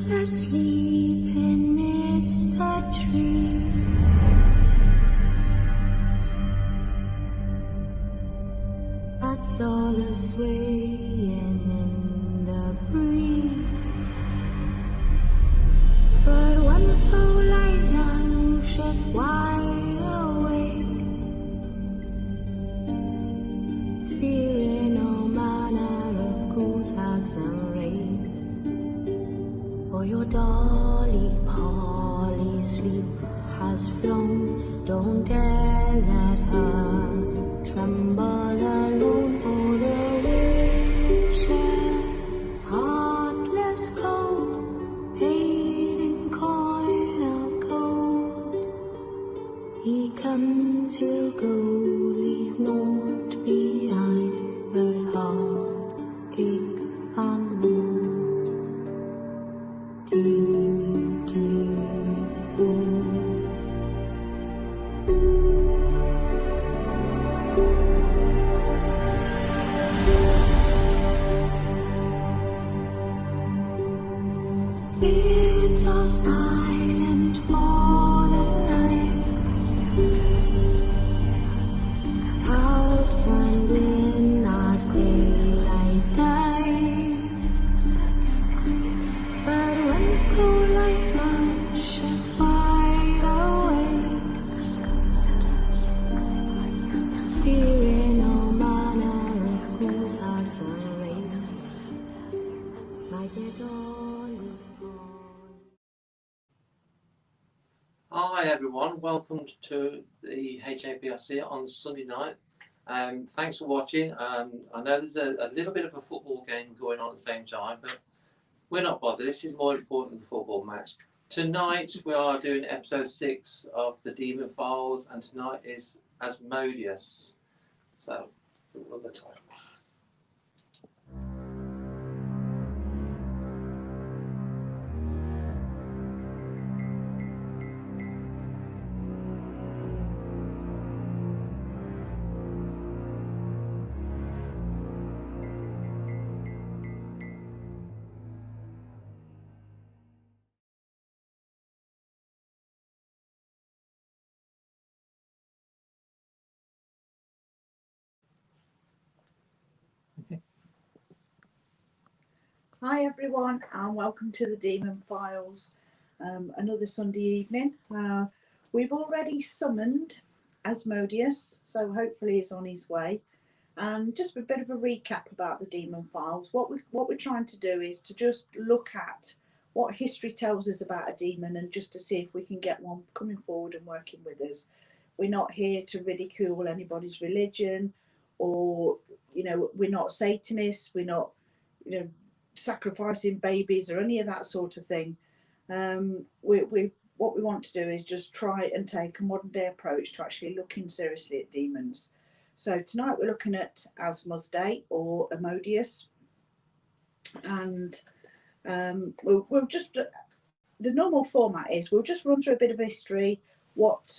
Birds asleep amidst the trees. Bats all are swaying in the breeze. But one so light, anxious, wide awake, fearing all manner of ghouls, hags and wraiths. For your dolly Polly sleep has flown, don't dare let her tremble alone. For the wheelchair, heartless cold, paid in coin of gold. He comes, he'll go, leave naught behind but heartache and woe. Deep, deep woe. It's all silent for the night. Cows turn green as daylight dies. But when so light, anxious, wide awake, fearing all manner of ghouls, hags and wraiths, my dear Dolly. Hi everyone, welcome to the HAPRC on Sunday night. Thanks for watching. I know there's a little bit of a football game going on at the same time, but we're not bothered. This is more important than the football match. Tonight we are doing episode 6 of the Demon Files, and tonight is ASMODEUS. So, we'll run the title. Hi everyone, and welcome to the Demon Files. Another Sunday evening. We've already summoned ASMODEUS, so hopefully he's on his way. And just a bit of a recap about the Demon Files. What we're trying to do is to just look at what history tells us about a demon, and just to see if we can get one coming forward and working with us. We're not here to ridicule anybody's religion, or we're not Satanists. We're not sacrificing babies or any of that sort of thing. What we want to do is just try and take a modern day approach to actually looking seriously at demons. So tonight we're looking at Asmodeus Day, or ASMODEUS, and we'll just, the normal format is we'll just run through a bit of history, what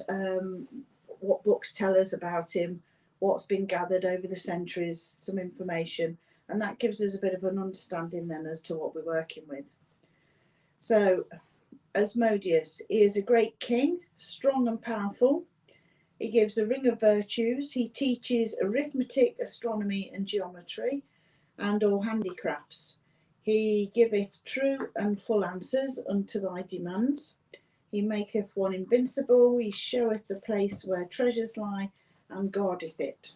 books tell us about him, what's been gathered over the centuries, some information, and that gives us a bit of an understanding then as to what we're working with. So, ASMODEUS, he is a great king, strong and powerful. He gives a ring of virtues. He teaches arithmetic, astronomy and geometry, and all handicrafts. He giveth true and full answers unto thy demands. He maketh one invincible. He showeth the place where treasures lie, and guardeth it.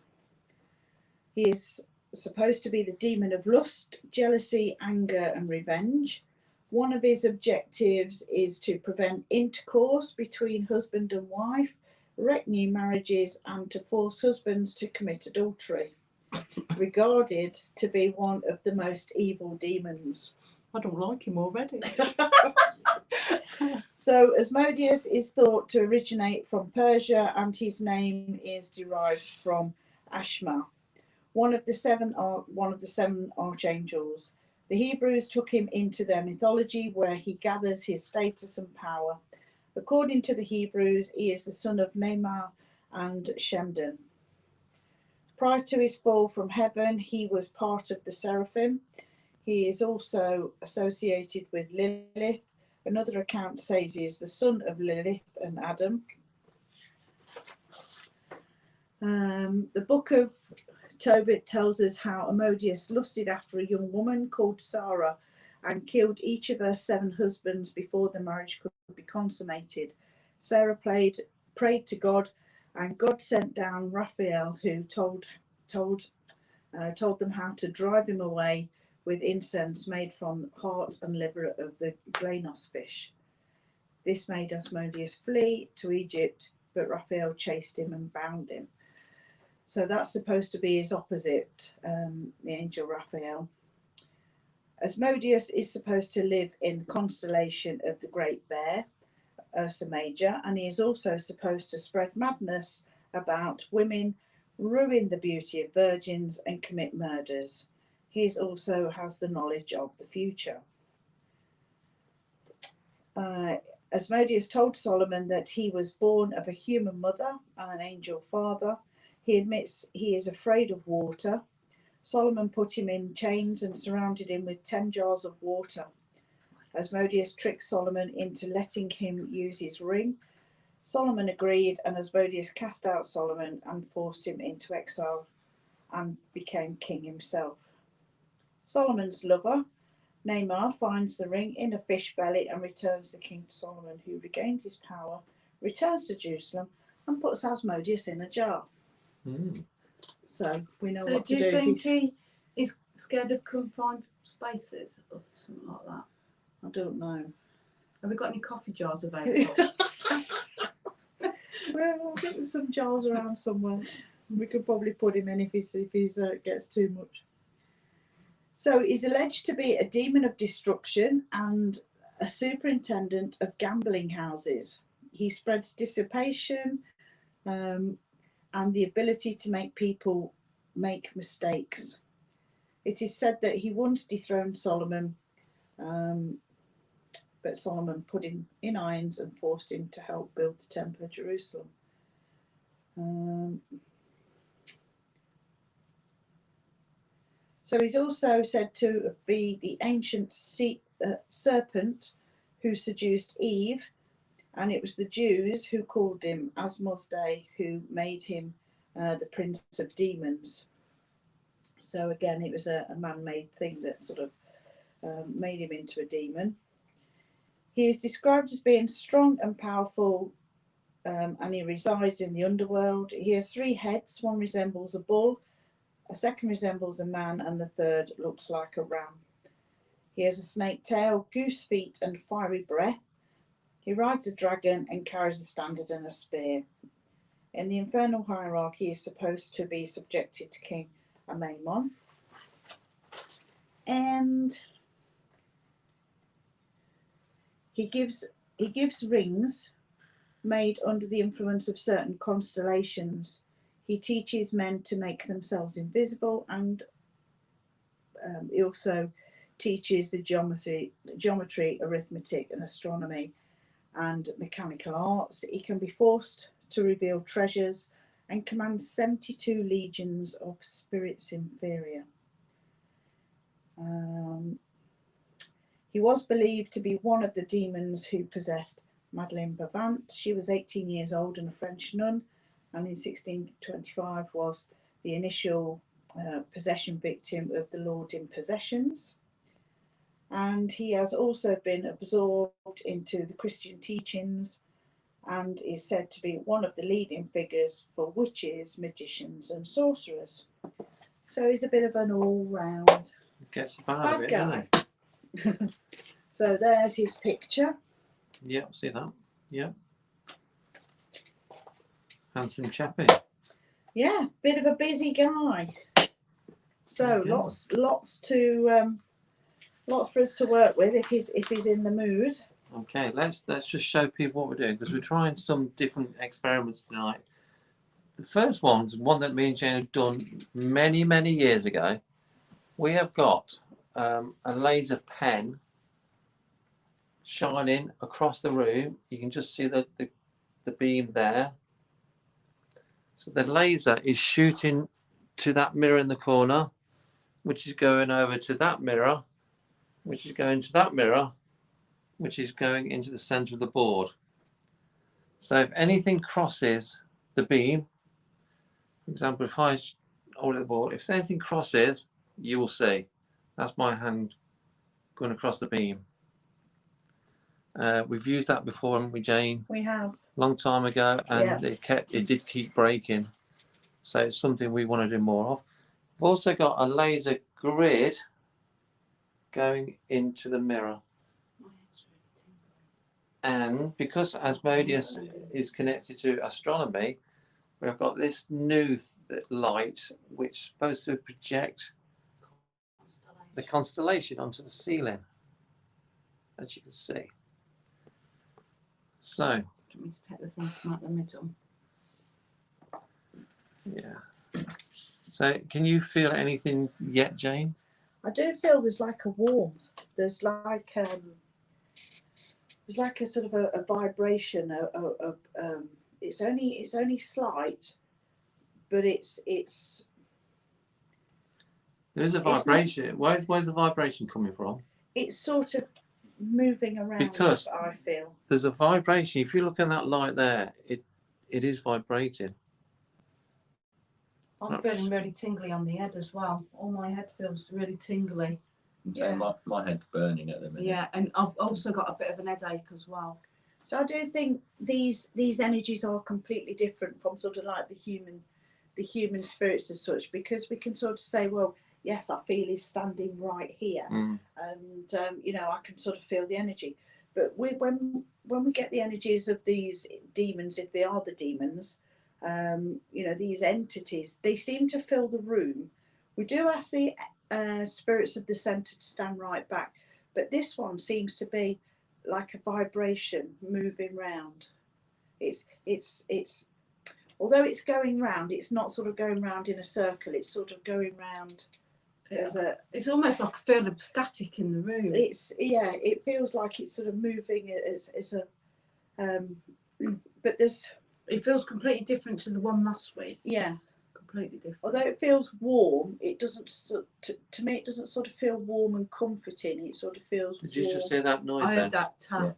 He is supposed to be the demon of lust, jealousy, anger and revenge. One of his objectives is to prevent intercourse between husband and wife, wreck new marriages, and to force husbands to commit adultery. Regarded to be one of the most evil demons. I don't like him already. So ASMODEUS is thought to originate from Persia, and his name is derived from Ashma, one of the seven archangels. The Hebrews took him into their mythology, where he gathers his status and power. According to the Hebrews, he is the son of Neymar and Shemdan. Prior to his fall from heaven, he was part of the seraphim. He is also associated with Lilith. Another account says he is the son of Lilith and Adam. The book of Tobit tells us how ASMODEUS lusted after a young woman called Sarah and killed each of her 7 husbands before the marriage could be consummated. Sarah prayed to God, and God sent down Raphael, who told them how to drive him away with incense made from the heart and liver of the glanos fish. This made ASMODEUS flee to Egypt, but Raphael chased him and bound him. So that's supposed to be his opposite, the angel Raphael. ASMODEUS is supposed to live in the constellation of the Great Bear, Ursa Major, and he is also supposed to spread madness about women, ruin the beauty of virgins, and commit murders. He also has the knowledge of the future. ASMODEUS told Solomon that he was born of a human mother and an angel father. He admits he is afraid of water. Solomon put him in chains and surrounded him with 10 jars of water. ASMODEUS tricked Solomon into letting him use his ring. Solomon agreed, and ASMODEUS cast out Solomon and forced him into exile and became king himself. Solomon's lover, Namar, finds the ring in a fish belly and returns the king to Solomon, who regains his power, returns to Jerusalem, and puts ASMODEUS in a jar. So we know what to do. Do you think he is scared of confined spaces or something like that? I don't know. Have we got any coffee jars available? Well, I think there's some jars around somewhere. We could probably put him in if he gets too much. So he's alleged to be a demon of destruction and a superintendent of gambling houses. He spreads dissipation and the ability to make people make mistakes. It is said that he once dethroned Solomon, but Solomon put him in irons and forced him to help build the Temple of Jerusalem. So he's also said to be the ancient serpent who seduced Eve, and it was the Jews who called him ASMODEUS, who made him the prince of demons. So again, it was a man-made thing that sort of made him into a demon. He is described as being strong and powerful, and he resides in the underworld. He has 3 heads. One resembles a bull, a second resembles a man, and the third looks like a ram. He has a snake tail, goose feet, and fiery breath. He rides a dragon and carries a standard and a spear. In the infernal hierarchy, he is supposed to be subjected to King Amamon. And he gives rings made under the influence of certain constellations. He teaches men to make themselves invisible, and he also teaches the geometry, arithmetic, and astronomy, and mechanical arts. He can be forced to reveal treasures and commands 72 legions of spirits inferior. He was believed to be one of the demons who possessed Madeleine Bavant. She was 18 years old and a French nun, and in 1625 was the initial possession victim of the Lord in Possessions. And he has also been absorbed into the Christian teachings and is said to be one of the leading figures for witches, magicians, and sorcerers. So he's a bit of an all-round Gets the bad guy. Doesn't he? So there's his picture. Yeah, see that? Yeah. Handsome chappy. Yeah, bit of a busy guy. So Okay. lots for us to work with if he's in the mood. Okay, let's just show people what we're doing, because we're trying some different experiments tonight. The first one's one that me and Jane have done many, many years ago. We have got a laser pen shining across the room. You can just see the beam there. So the laser is shooting to that mirror in the corner, which is going over to that mirror, which is going to that mirror, which is going into the center of the board. So if anything crosses the beam, for example, if I hold the board, if anything crosses, you will see. That's my hand going across the beam. We've used that before, haven't we, Jane? We have. Long time ago, and Yeah. it did keep breaking. So it's something we want to do more of. We've also got a laser grid going into the mirror. And because Asmodeus is connected to astronomy, we've got this new light which is supposed to project the constellation onto the ceiling, as you can see. So, Do you want me to take the thing from out the middle? yeah. So, can you feel anything yet, Jane? I do feel there's like a warmth. There's like a sort of a vibration. It's only slight, but it's There is a vibration. Where's the vibration coming from? it's sort of moving around. Because I feel there's a vibration. If you look at that light there, it is vibrating. I'm feeling really tingly on the head as well. All my head feels really tingly. So my head's burning at the minute. Yeah, and I've also got a bit of an headache as well. so. I do think these energies are completely different from sort of like the human spirits as such, because we can sort of say, well, yes, I feel he's standing right here, and I can sort of feel the energy. But when we get the energies of these demons, if they are the demons, these entities, they seem to fill the room. We do ask the spirits of the centre to stand right back, but this one seems to be like a vibration moving round. It's although it's going round, it's not sort of going round in a circle. It's sort of going round. It's almost like a feel of static in the room. It feels like it's sort of moving as a but there's. It feels completely different to the one last week. Yeah. Completely different. Although it feels warm, it doesn't. To me, it doesn't sort of feel warm and comforting. It sort of feels. Did you just hear that noise? I heard that tap.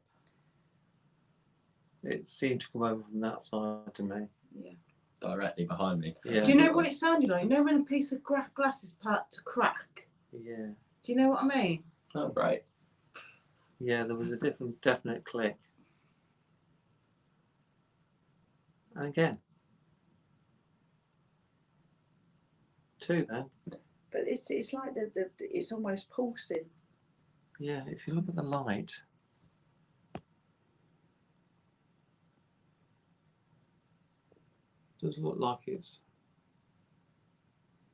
Yeah. It seemed to come over from that side to me. Yeah. Directly behind me. Yeah. Do you know what it sounded like? You know when a piece of glass is about to crack? Yeah. Do you know what I mean? Oh, great. Yeah, there was a definite click. And again. 2 then. But it's like it's almost pulsing. Yeah, if you look at the light. It does look like it's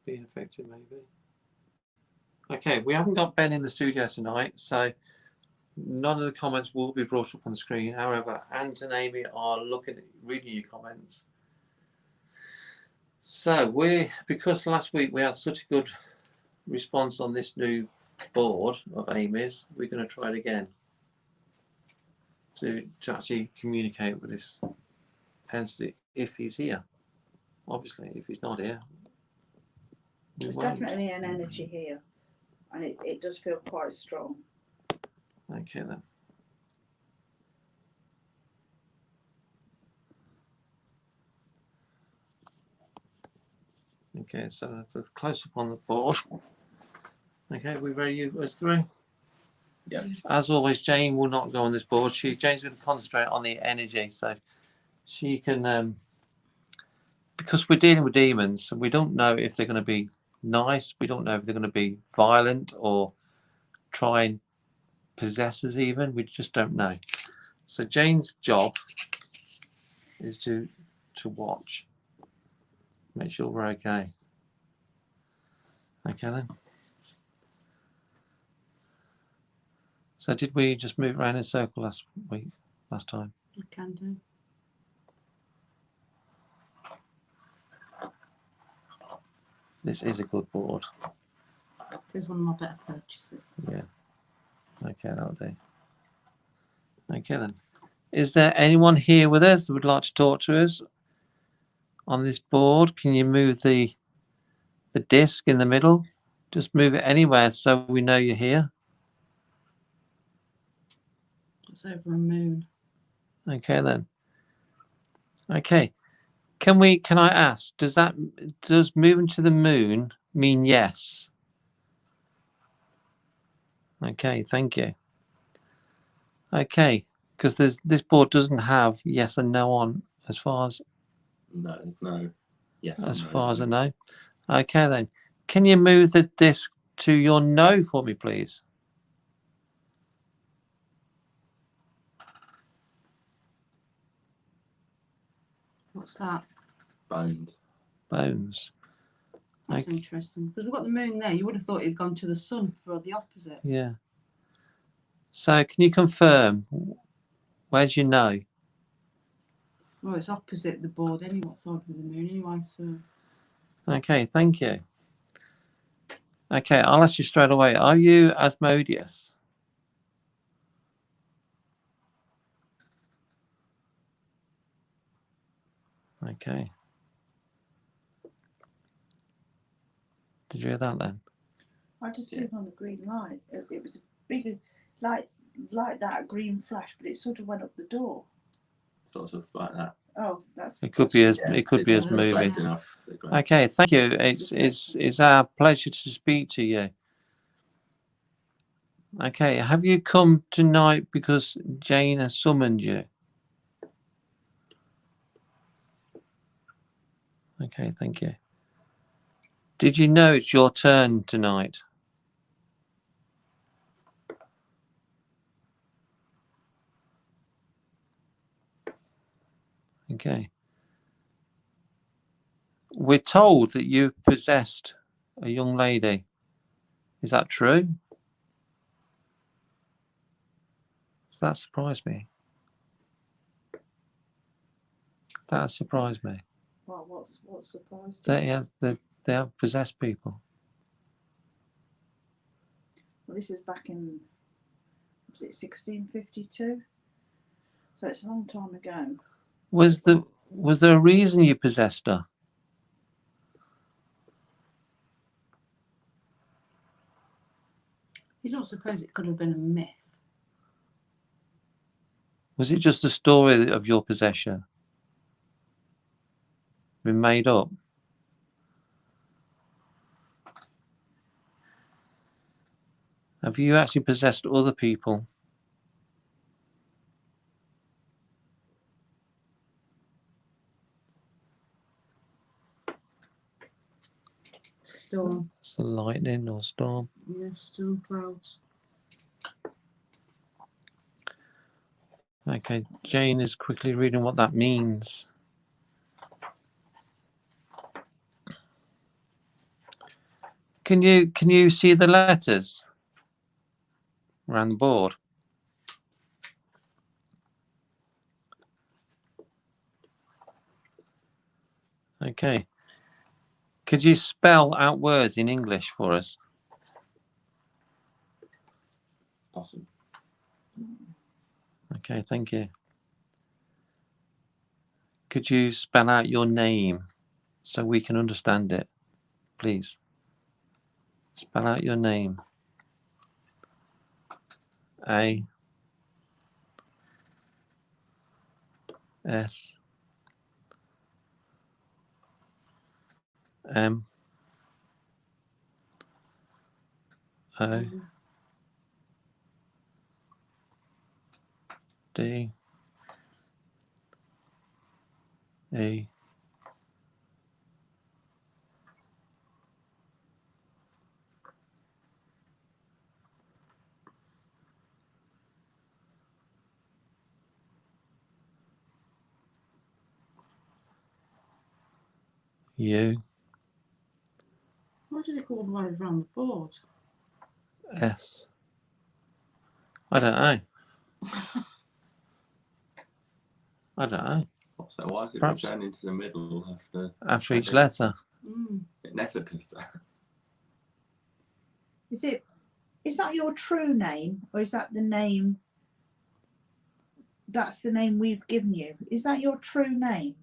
being affected maybe. Okay, we haven't got Ben in the studio tonight, so none of the comments will be brought up on the screen. However, Ant and Amy are reading your comments. So because last week we had such a good response on this new board of Amy's, we're going to try it again to actually communicate with this entity if he's here. Obviously, if he's not here, There's definitely an energy here, and it does feel quite strong. Okay then. Okay, so that's close up on the board. Okay, we ready us through? Yeah. As always, Jane will not go on this board. Jane's going to concentrate on the energy, so she can. Because we're dealing with demons, and we don't know if they're going to be nice. We don't know if they're going to be violent or try and possess us. Even we just don't know. So Jane's job is to watch, make sure we're okay. Okay then. So did we just move around in a circle last time? I can do. This is a good board. It is one of my better purchases. Yeah. Okay, that'll do. Okay then. Is there anyone here with us that would like to talk to us on this board? Can you move the disc in the middle? Just move it anywhere so we know you're here. It's over a moon. Okay then. Okay. Can I ask, does moving to the moon mean yes? Okay, thank you. Okay, because this board doesn't have yes and no on as far as No, there's no yes or as no. far as I know. Okay then. Can you move the disc to your no for me, please? What's that? Bones. Bones. That's Okay. interesting. Because we've got the moon there. You would have thought it'd gone to the sun for the opposite. Yeah. So can you confirm where's your no? Well, it's opposite the board anyway, what side of the moon anyway, so. Okay, thank you. Okay, I'll ask you straight away. Are you Asmodeus? Okay. Did you hear that then? I just seen on the green light. It was a bigger, like that green flash, but it sort of went up the door. Sort of like that. Oh, that's. It could be as Yeah, it could be it's as moving. reflecting off the ground. Okay, thank you. It's our pleasure to speak to you. Okay, have you come tonight because Jane has summoned you? Okay, thank you. Did you know it's your turn tonight? Okay. We're told that you've possessed a young lady. Is that true? So that surprised me. That surprised me. Well, what's surprised you? They have possessed people. Well, this is back in, was it 1652? So it's a long time ago. Was there a reason you possessed her? You don't suppose it could have been a myth? Was it just a story of your possession? Been made up? Have you actually possessed other people? Storm. It's the lightning or storm. Yeah, storm clouds. Okay, Jane is quickly reading what that means. Can you see the letters around the board? Okay. Could you spell out words in English for us? Possible. Okay, thank you. Could you spell out your name so we can understand it, please? Spell out your name. A S M O D E U Why did it go all the way around the board? S. I don't know. I don't know. So why is it Perhaps- returning to the middle After each letter. It never does that. Is that your true name, or is that the name? That's the name we've given you. Is that your true name?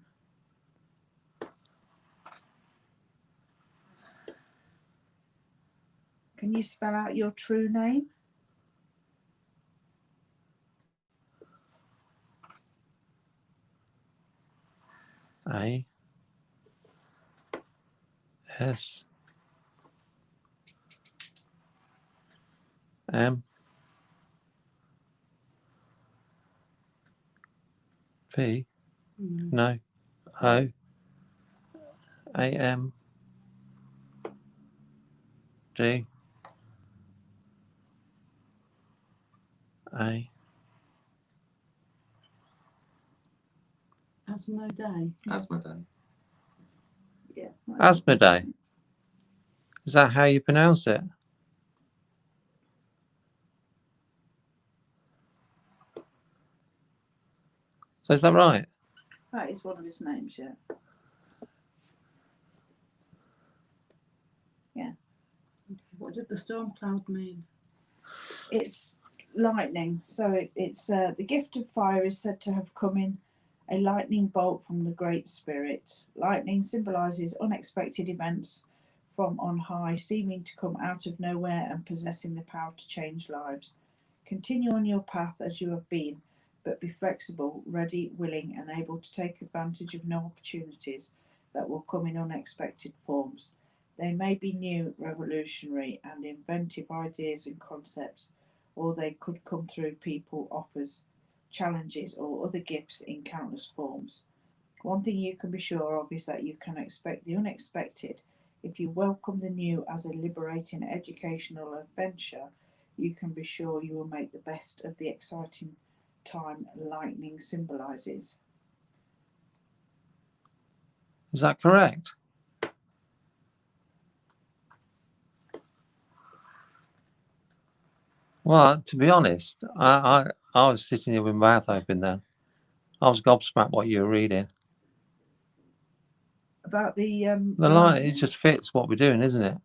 Can you spell out your true name? A S M P no O A M D A Asmodeuis. Asmodeuis. Yeah. Asmodei. Is that how you pronounce it? So is that right? That is one of his names, yeah. Yeah. What did the storm cloud mean? It's lightning. So it's the gift of fire is said to have come in a lightning bolt from the Great Spirit. Lightning symbolises unexpected events from on high, seeming to come out of nowhere and possessing the power to change lives. Continue on your path as you have been, but be flexible, ready, willing, and able to take advantage of new opportunities that will come in unexpected forms. They may be new, revolutionary, and inventive ideas and concepts, or they could come through people, offers, challenges, or other gifts in countless forms. One thing you can be sure of is that you can expect the unexpected. If you welcome the new as a liberating educational adventure, you can be sure you will make the best of the exciting time lightning symbolises. Is that correct? Well, to be honest, I was sitting here with my mouth open then. I was gobsmacked what you were reading. About the The line, it just fits what we're doing, isn't it?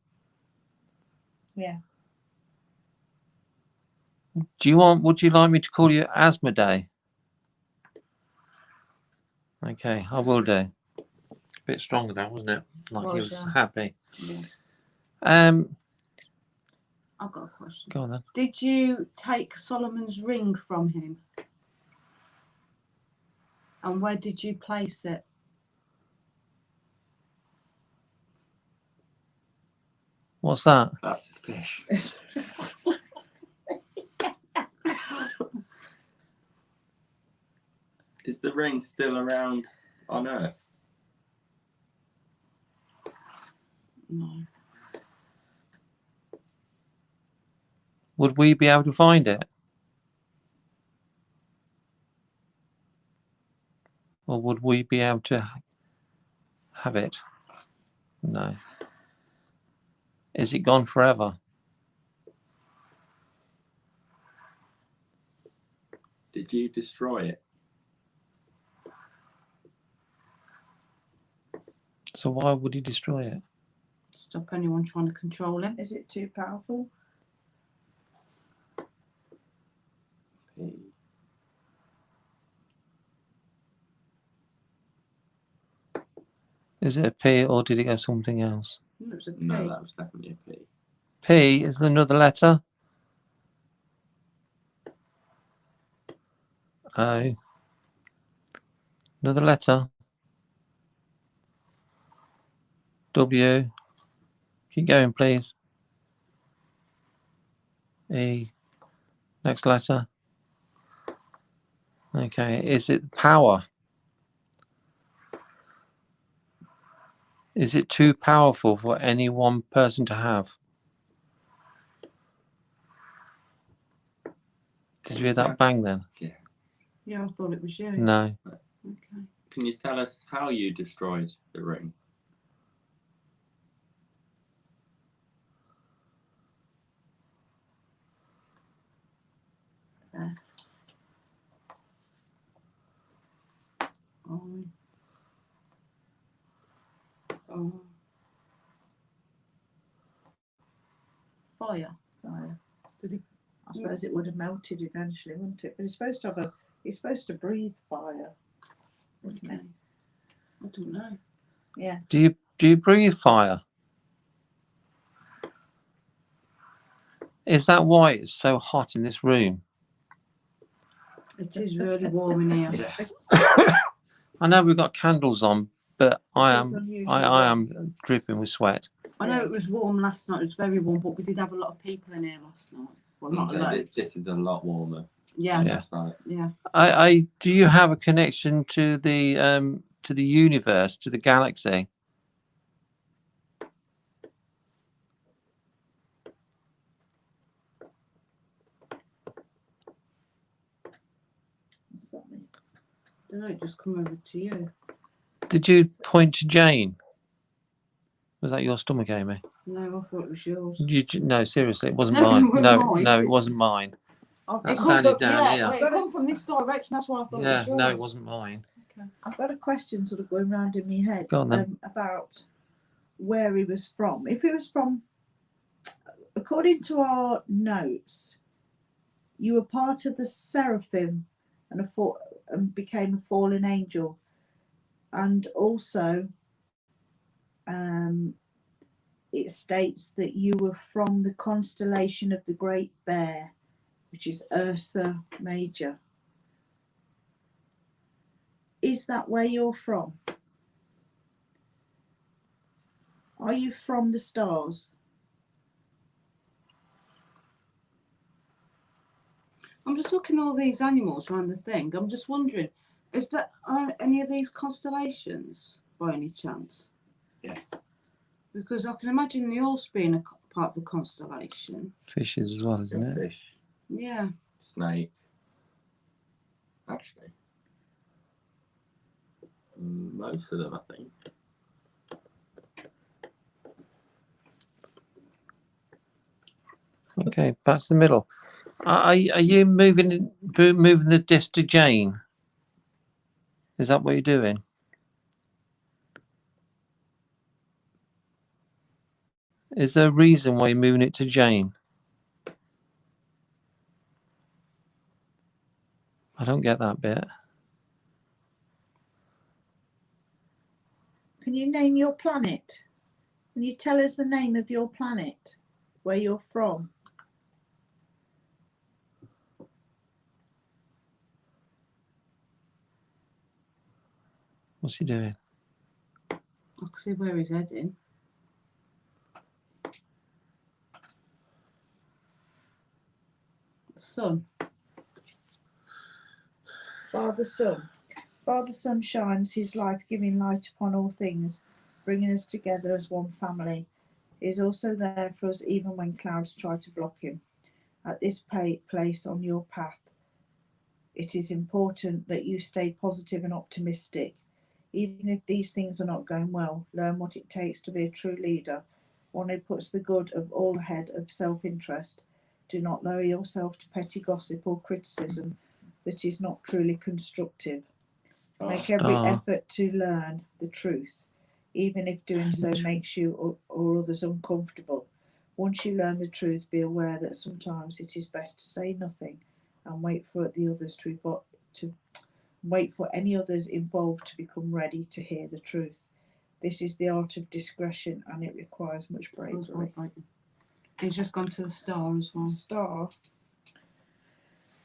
yeah. Would you like me to call you Asmodei? Okay, I will do. A bit stronger that, wasn't it? Like he was happy. Yeah. I've got a question. Go on then. Did you take Solomon's ring from him? And where did you place it? What's that? That's a fish. Is the ring still around on Earth? No. Would we be able to find it? Or would we be able to have it? No. Is it gone forever? Did you destroy it? So why would he destroy it? Stop anyone trying to control him. Is it too powerful? P. Is it a P or did it go something else? It was a No, pig. that was definitely a P. P is another letter. O. Another letter. W. Keep going, please. E. Next letter. Okay. Is it power? Is it too powerful for any one person to have? Did you hear that bang then? Yeah, I thought it was you. No. Okay. Can you tell us how you destroyed the ring? Fire. Fire. Did he? I suppose it would have melted eventually, wouldn't it? But it's supposed to have it's supposed to breathe fire, isn't Okay. it? I don't know. Yeah. Do you breathe fire? Is that why it's so hot in this room? It is really warm in here. Yeah. I know we've got candles on, but I is am unusually I warm. am dripping with sweat. I know it was warm last night. It was very warm, but we did have a lot of people in here last night. Well, not a lot. This is a lot warmer. Yeah, Yeah. yeah. I do you have a connection to the universe, to the galaxy? What's that mean? I don't know. It just come over to you. Did you point to Jane? Was that your stomach, Amy? No, I thought it was yours. No, seriously, it wasn't No, mine. it wasn't No, mine. no, it wasn't mine. I've That got- sounded down yeah, here. well, it come from this direction. That's why I thought it Yeah, was yours. no, it wasn't mine. Okay. I've got a question sort of going round in my head Go on then. about where he was from. If he was from, according to our notes, you were part of the seraphim and became a fallen angel, and also it states that you were from the constellation of the Great Bear, which is Ursa Major. Is that where you're from? Are you from the stars? I'm just looking at all these animals around the thing. I'm just wondering, is that any of these constellations by any chance? Yes. Because I can imagine the horse being a part of a constellation. Fishes as well, isn't it? Fish, Yeah. snake. Actually, most of them, I think. Okay, back to the middle. Are you moving the disc to Jane? Is that what you're doing? Is there a reason why you're moving it to Jane? I don't get that bit. Can you name your planet? Can you tell us the name of your planet, where you're from? What's he doing? I can see where he's heading. Sun. Father Sun. Father Sun shines his life, giving light upon all things, bringing us together as one family. He is also there for us even when clouds try to block him. At this place on your path, it is important that you stay positive and optimistic. Even if these things are not going well, learn what it takes to be a true leader, one who puts the good of all ahead of self-interest. Do not lower yourself to petty gossip or criticism that is not truly constructive. Make every effort to learn the truth, even if doing so makes you or others uncomfortable. Once you learn the truth, be aware that sometimes it is best to say nothing and wait for any others involved to become ready to hear the truth. This is the art of discretion, and it requires much bravery. He's just gone to the star as well. Star.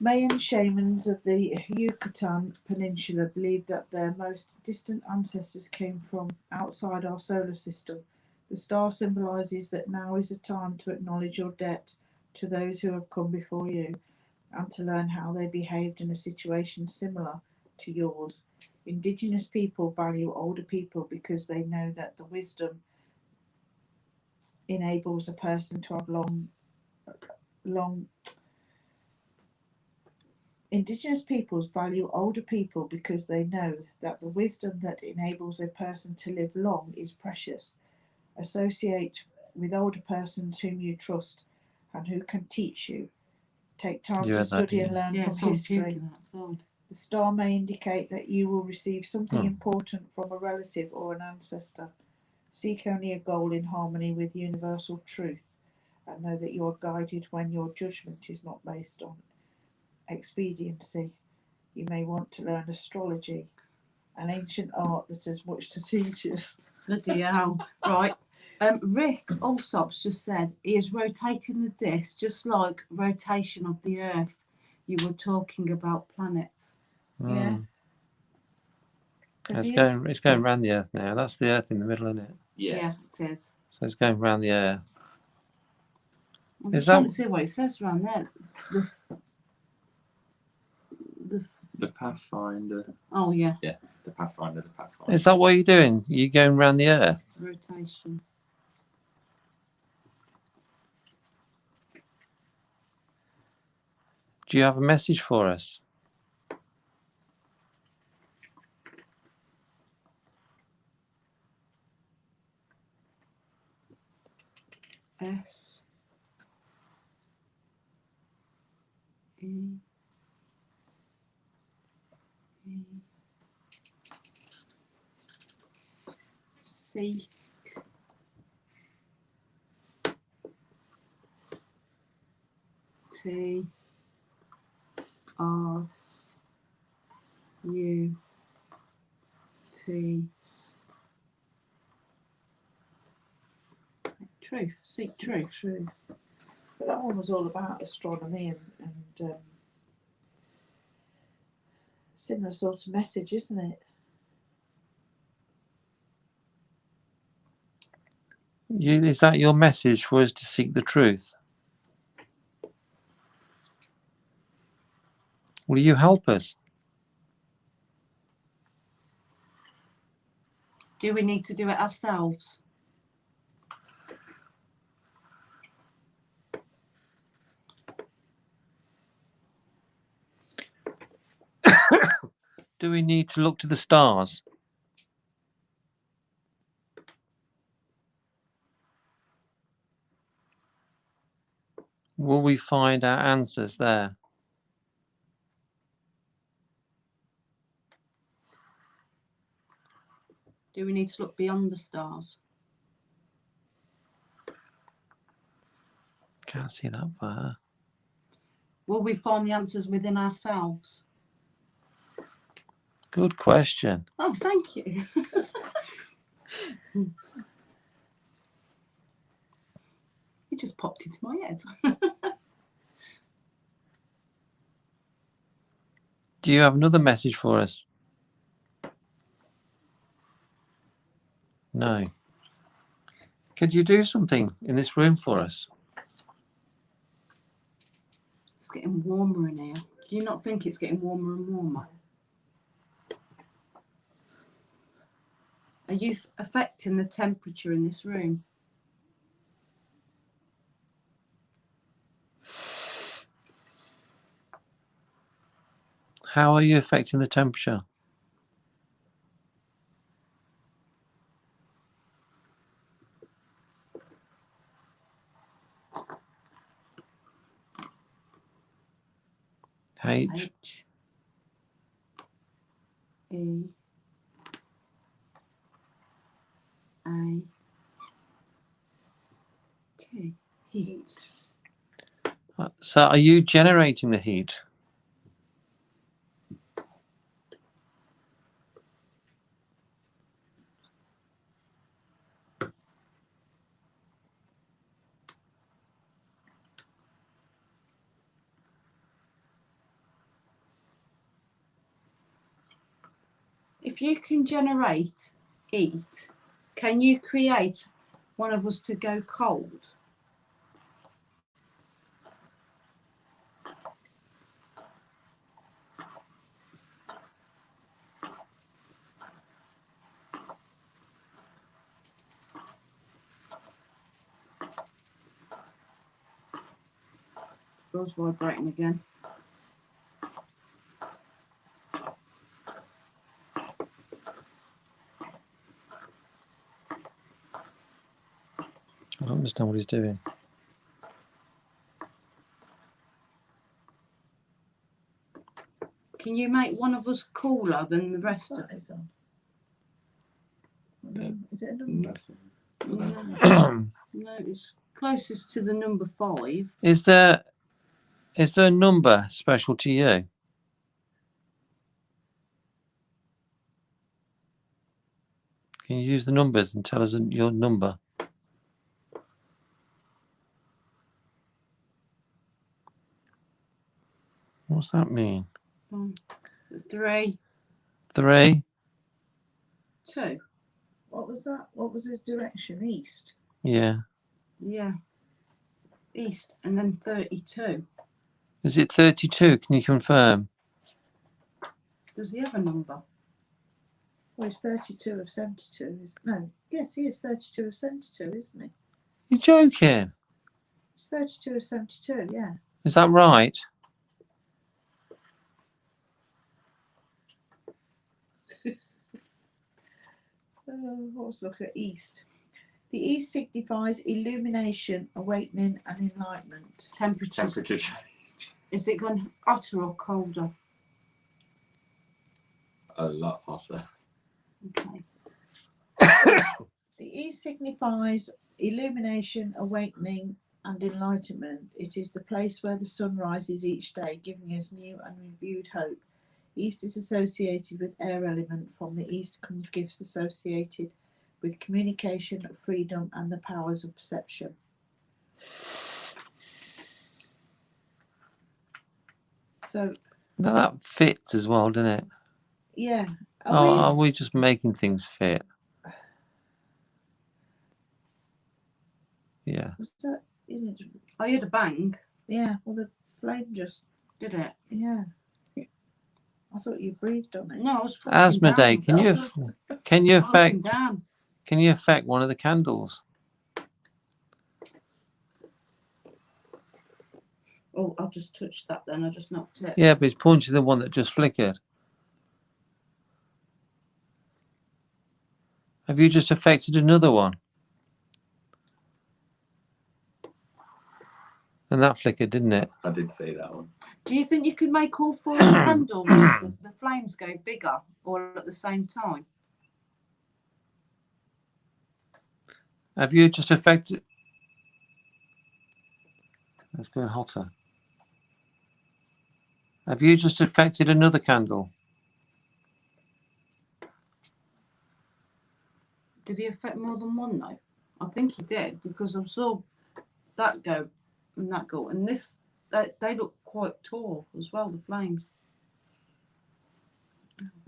Mayan shamans of the Yucatan Peninsula believe that their most distant ancestors came from outside our solar system. The star symbolises that now is the time to acknowledge your debt to those who have come before you and to learn how they behaved in a situation similar to yours. Indigenous people value older people because they know that the wisdom enables a person to have Indigenous peoples value older people because they know that the wisdom that enables a person to live long is precious. Associate with older persons whom you trust and who can teach you. Take time to study and learn from history. The star may indicate that you will receive something important from a relative or an ancestor. Seek only a goal in harmony with universal truth, and know that you are guided when your judgment is not based on expediency. You may want to learn astrology, an ancient art that has much to teach us. Bloody hell. Right. Rick Allsop's just said he is rotating the disc just like rotation of the Earth. You were talking about planets. Yeah. It's going around the Earth now. That's the Earth in the middle, isn't it? Yes. Yeah, it is. So it's going around the Earth. I'm Is just trying that- to see what it says around there. The Pathfinder. Oh, yeah, The Pathfinder. The Pathfinder. Is that what you're doing? You're going around the Earth? rotation. Do you have a message for us? S E E C T R U T. Truth. Seek truth. True. But that one was all about astronomy and similar sort of message, isn't it? Is that your message for us to seek the truth? Will you help us? Do we need to do it ourselves? Do we need to look to the stars? Will we find our answers there? Do we need to look beyond the stars? Can't see that far. Will we find the answers within ourselves? Good question. Oh, thank you. It just popped into my head. Do you have another message for us? No. Could you do something in this room for us? It's getting warmer in here. Do you not think it's getting warmer and warmer? Are you affecting the temperature in this room? How are you affecting the temperature? H. H E A T. Heat. So are you generating the heat? If you can generate heat, can you create one of us to go cold? Yours vibrating again. I don't understand what he's doing. Can you make one of us cooler than the rest of us? Is it a number? Nothing. No, it's closest to the number 5. Is there a number special to you? Can you use the numbers and tell us your number? What's that mean? 3. 3. 2. What was that? What was the direction? East. Yeah. Yeah. East and then 32. Is it 32? Can you confirm? Does he have a number? Well, he's 32 of 72. No, yes, he is 32 of 72, isn't he? You're joking. It's 32 of 72, yeah. Is that right? Let's look at East. The East signifies illumination, awakening, and enlightenment. Temperature. Temperature change. Is it going hotter or colder? A lot hotter. Okay. The East signifies illumination, awakening, and enlightenment. It is the place where the sun rises each day, giving us new and renewed hope. East is associated with air element. From the East comes gifts associated with communication, freedom, and the powers of perception. So, No, that fits as well, doesn't it? yeah. Are we just making things fit? Yeah. Was that, I heard a bang. yeah, well, the flame just, Did it? yeah. I thought you breathed on it. No, I was Asmodee, can you affect down. can you affect one of the candles? Oh, I'll just touch that then. I just knocked it. Yeah, but it's punching the one that just flickered. Have you just affected another one? And that flickered, didn't it? I did see that one. Do you think you could make all 4 candles, the flames go bigger all at the same time? Have you just affected? That's going hotter. Have you just affected another candle? Did he affect more than one though? I think he did, because I saw that go and that go, and this they look quite tall as well, the flames.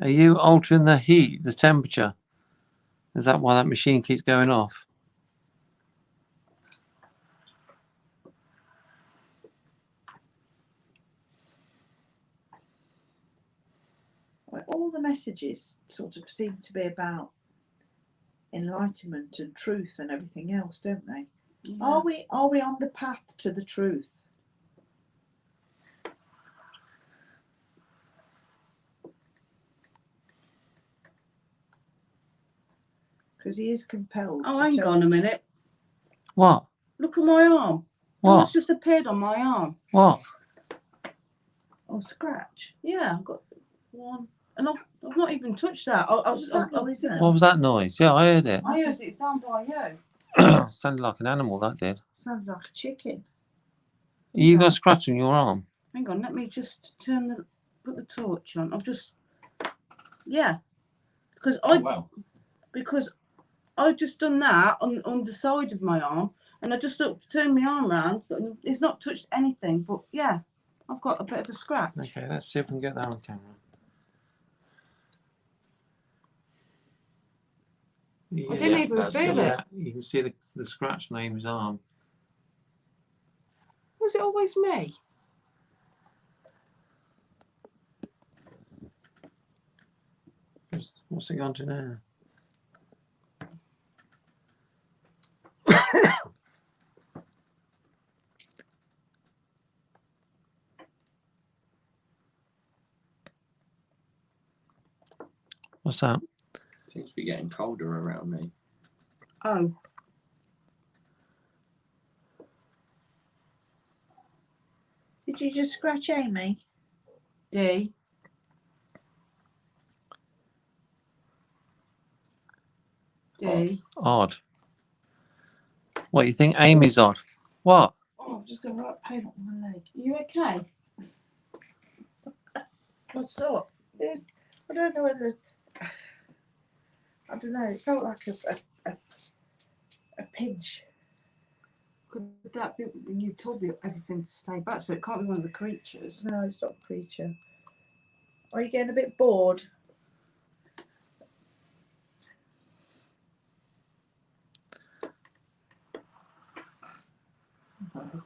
Are you altering the heat, the temperature? Is that why that machine keeps going off? Well, all the messages sort of seem to be about enlightenment and truth and everything else, don't they? Yeah. Are we on the path to the truth? Because he is compelled. Oh, to hang tell on a us. minute. What? Look at my arm. What? It's just appeared on my arm. What? Oh, scratch. Yeah, I've got one, and I've not even touched that. What was that noise then? What was that noise? Yeah, I heard it. I heard it's down by you. Sounded like an animal, that did. Sounds like a chicken. You got a scratch on your arm? Hang on, let me just put the torch on. I've just, yeah, because because I just done that on the side of my arm, and I just turned my arm around. And it's not touched anything, but yeah, I've got a bit of a scratch. Okay, let's see if we can get that on camera. I didn't even that's feel good. it. Yeah, you can see the scratch on Amy's arm. Was it always me? What's it gone to now? What's that? Seems to be getting colder around me. Oh. Did you just scratch Amy? D. D. Odd. What, you think Amy's odd? What? Oh, I've just got a right pain up my leg. Are you okay? What's up? I don't know whether. I don't know. It felt like a pinch. Could that be when you told you everything to stay back? So it can't be one of the creatures. No, it's not a creature. Are you getting a bit bored?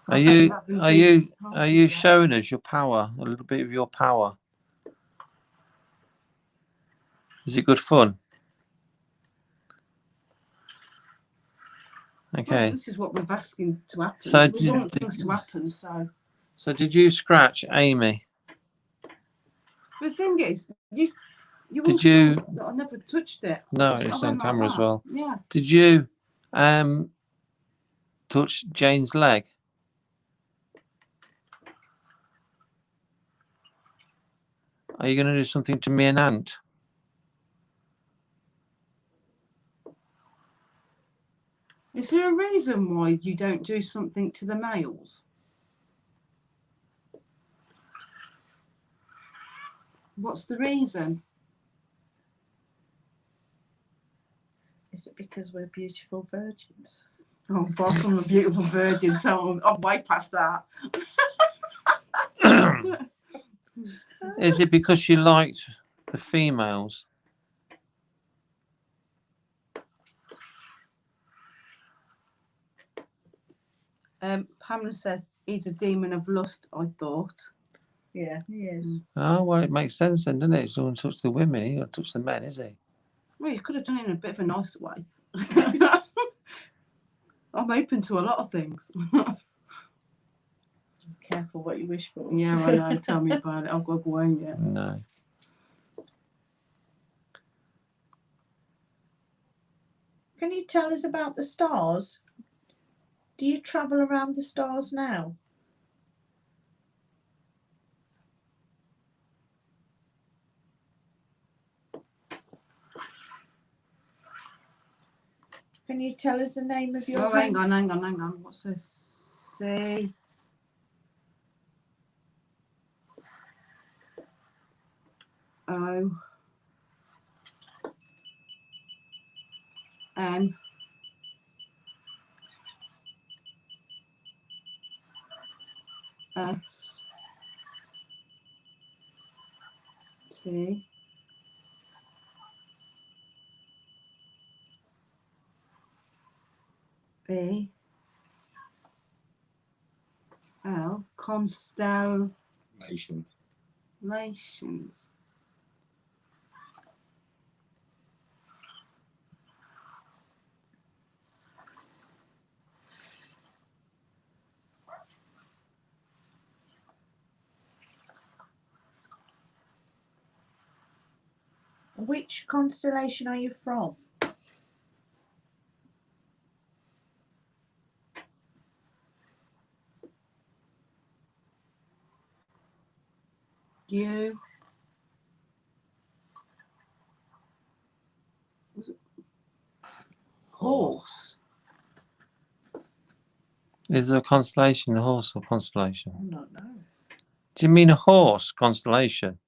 Are you Having are you Jesus are hearted you yet. showing us your power? A little bit of your power. Is it good fun? Well, Okay. this is what we're asking to happen. So We want things to happen. So did you scratch Amy? the thing is, you all Did you? saw that I never touched it. No, I it's went on like camera as that. well. Yeah. Did you touch Jane's leg? Are you going to do something to me and Aunt? Is there a reason why you don't do something to the males? What's the reason? Is it because we're beautiful virgins? Oh, far from a beautiful virgin, so I'm way past that. Is it because you liked the females? Pamela says he's a demon of lust, I thought. Yeah, he is. Oh, well, it makes sense then, doesn't it? He's going to touch the women. He's going to touch the men, is he? Well, you could have done it in a bit of a nicer way. I'm open to a lot of things. Careful what you wish for. Yeah, I know. Tell me about it. I've got to go home yet. No. Can you tell us about the stars? Do you travel around the stars now? Can you tell us the name of your Oh, hang on. What's this? C. O. N. S. T. B. L. Constellations. Which constellation are you from? U. Was it horse? Is there a constellation, a horse or constellation? I don't know. Do you mean a horse constellation?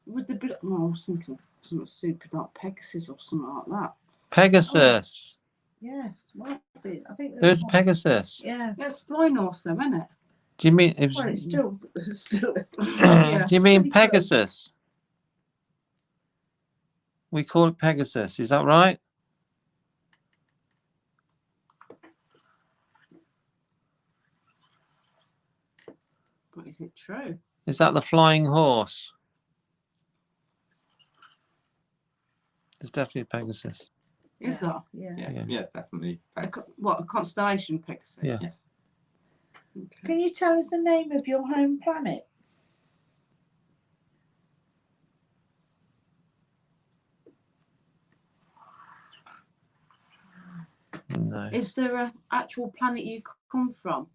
With the bit, no, I was thinking something stupid like Pegasus or something like that. Pegasus. Yes, might be. I think There's one. Pegasus. Yeah. Yeah, it's flying horse though, isn't it? Do you mean it was, Well, it's still. Yeah. do you mean pretty close. Pegasus? We call it Pegasus. Is that right? But is it true? Is that the flying horse? It's definitely Pegasus. Is that? Yeah. Yeah. Yes, definitely. What, a constellation Pegasus? Yeah. Yes. Okay. Can you tell us the name of your home planet? No. Is there an actual planet you come from?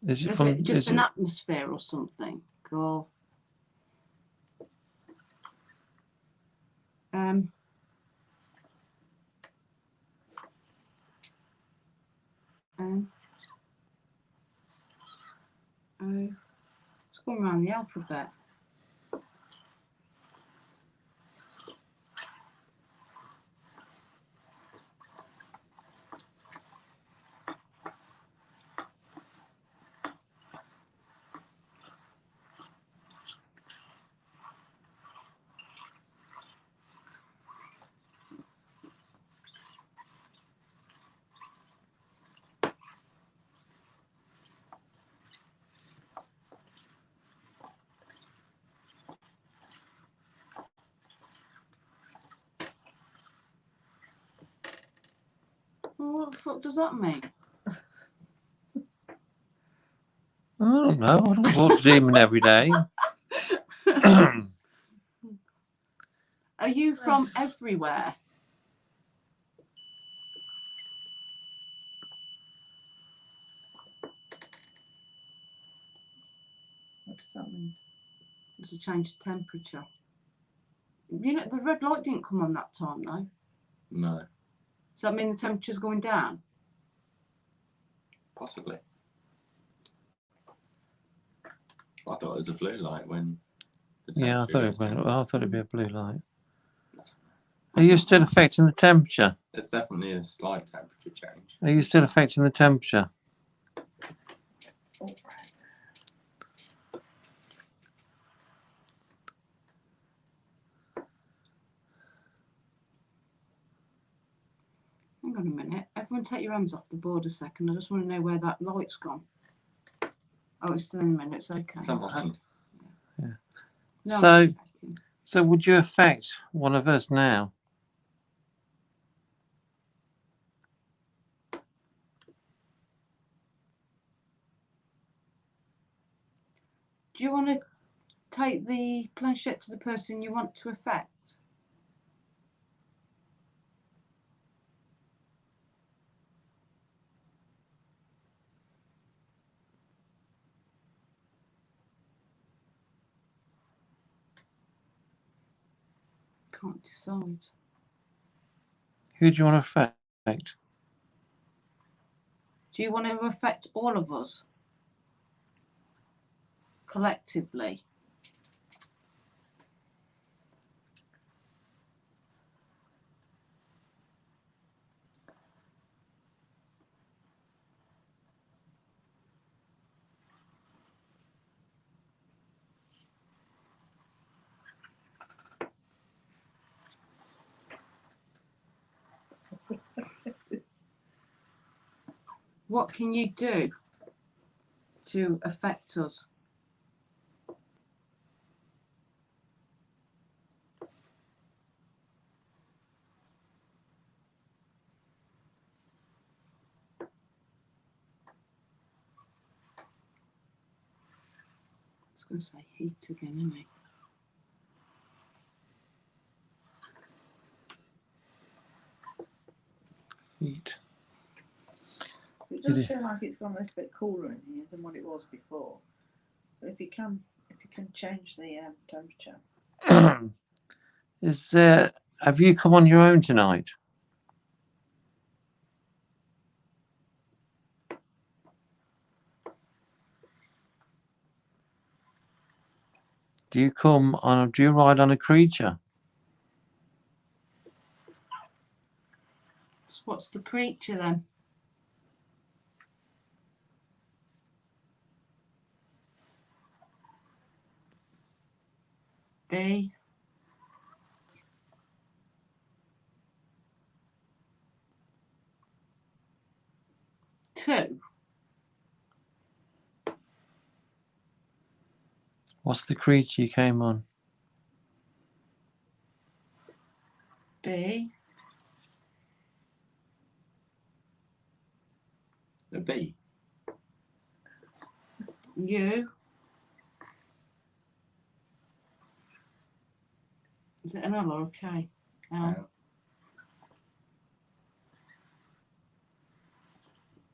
Is it Is from? it just Is an it, atmosphere or something? Or um oh, it's going around the alphabet. What the fuck does that mean? I don't know. I don't talk to demon every day. Are you from everywhere? What does that mean? There's a change of temperature. You know, the red light didn't come on that time, though. No, Does that mean the temperature's going down? possibly. I thought it was a blue light when the Yeah, I temperature thought goes down. I thought it'd be a blue light. Are you still affecting the temperature? It's definitely a slight temperature change. Are you still affecting the temperature? Oh, Hang on a minute. Everyone take your hands off the board a second. I just want to know where that light's gone. Oh, it's still in a minute. It's okay. It's on my hand. No, So- I'm checking. So would you affect one of us now? Do you want to take the planchette to the person you want to affect? Can't decide. Who do you want to affect? Do you want to affect all of us collectively? What can you do to affect us? I was going to say heat again, isn't it? Heat. it does It is. feel like it's gone a little bit cooler in here than what it was before. But if you can change the temperature. Have you come on your own tonight? Do you ride on a creature? So what's the creature then? B. Two. What's the creature you came on? B. A bee. U. Is it an L or a K? L.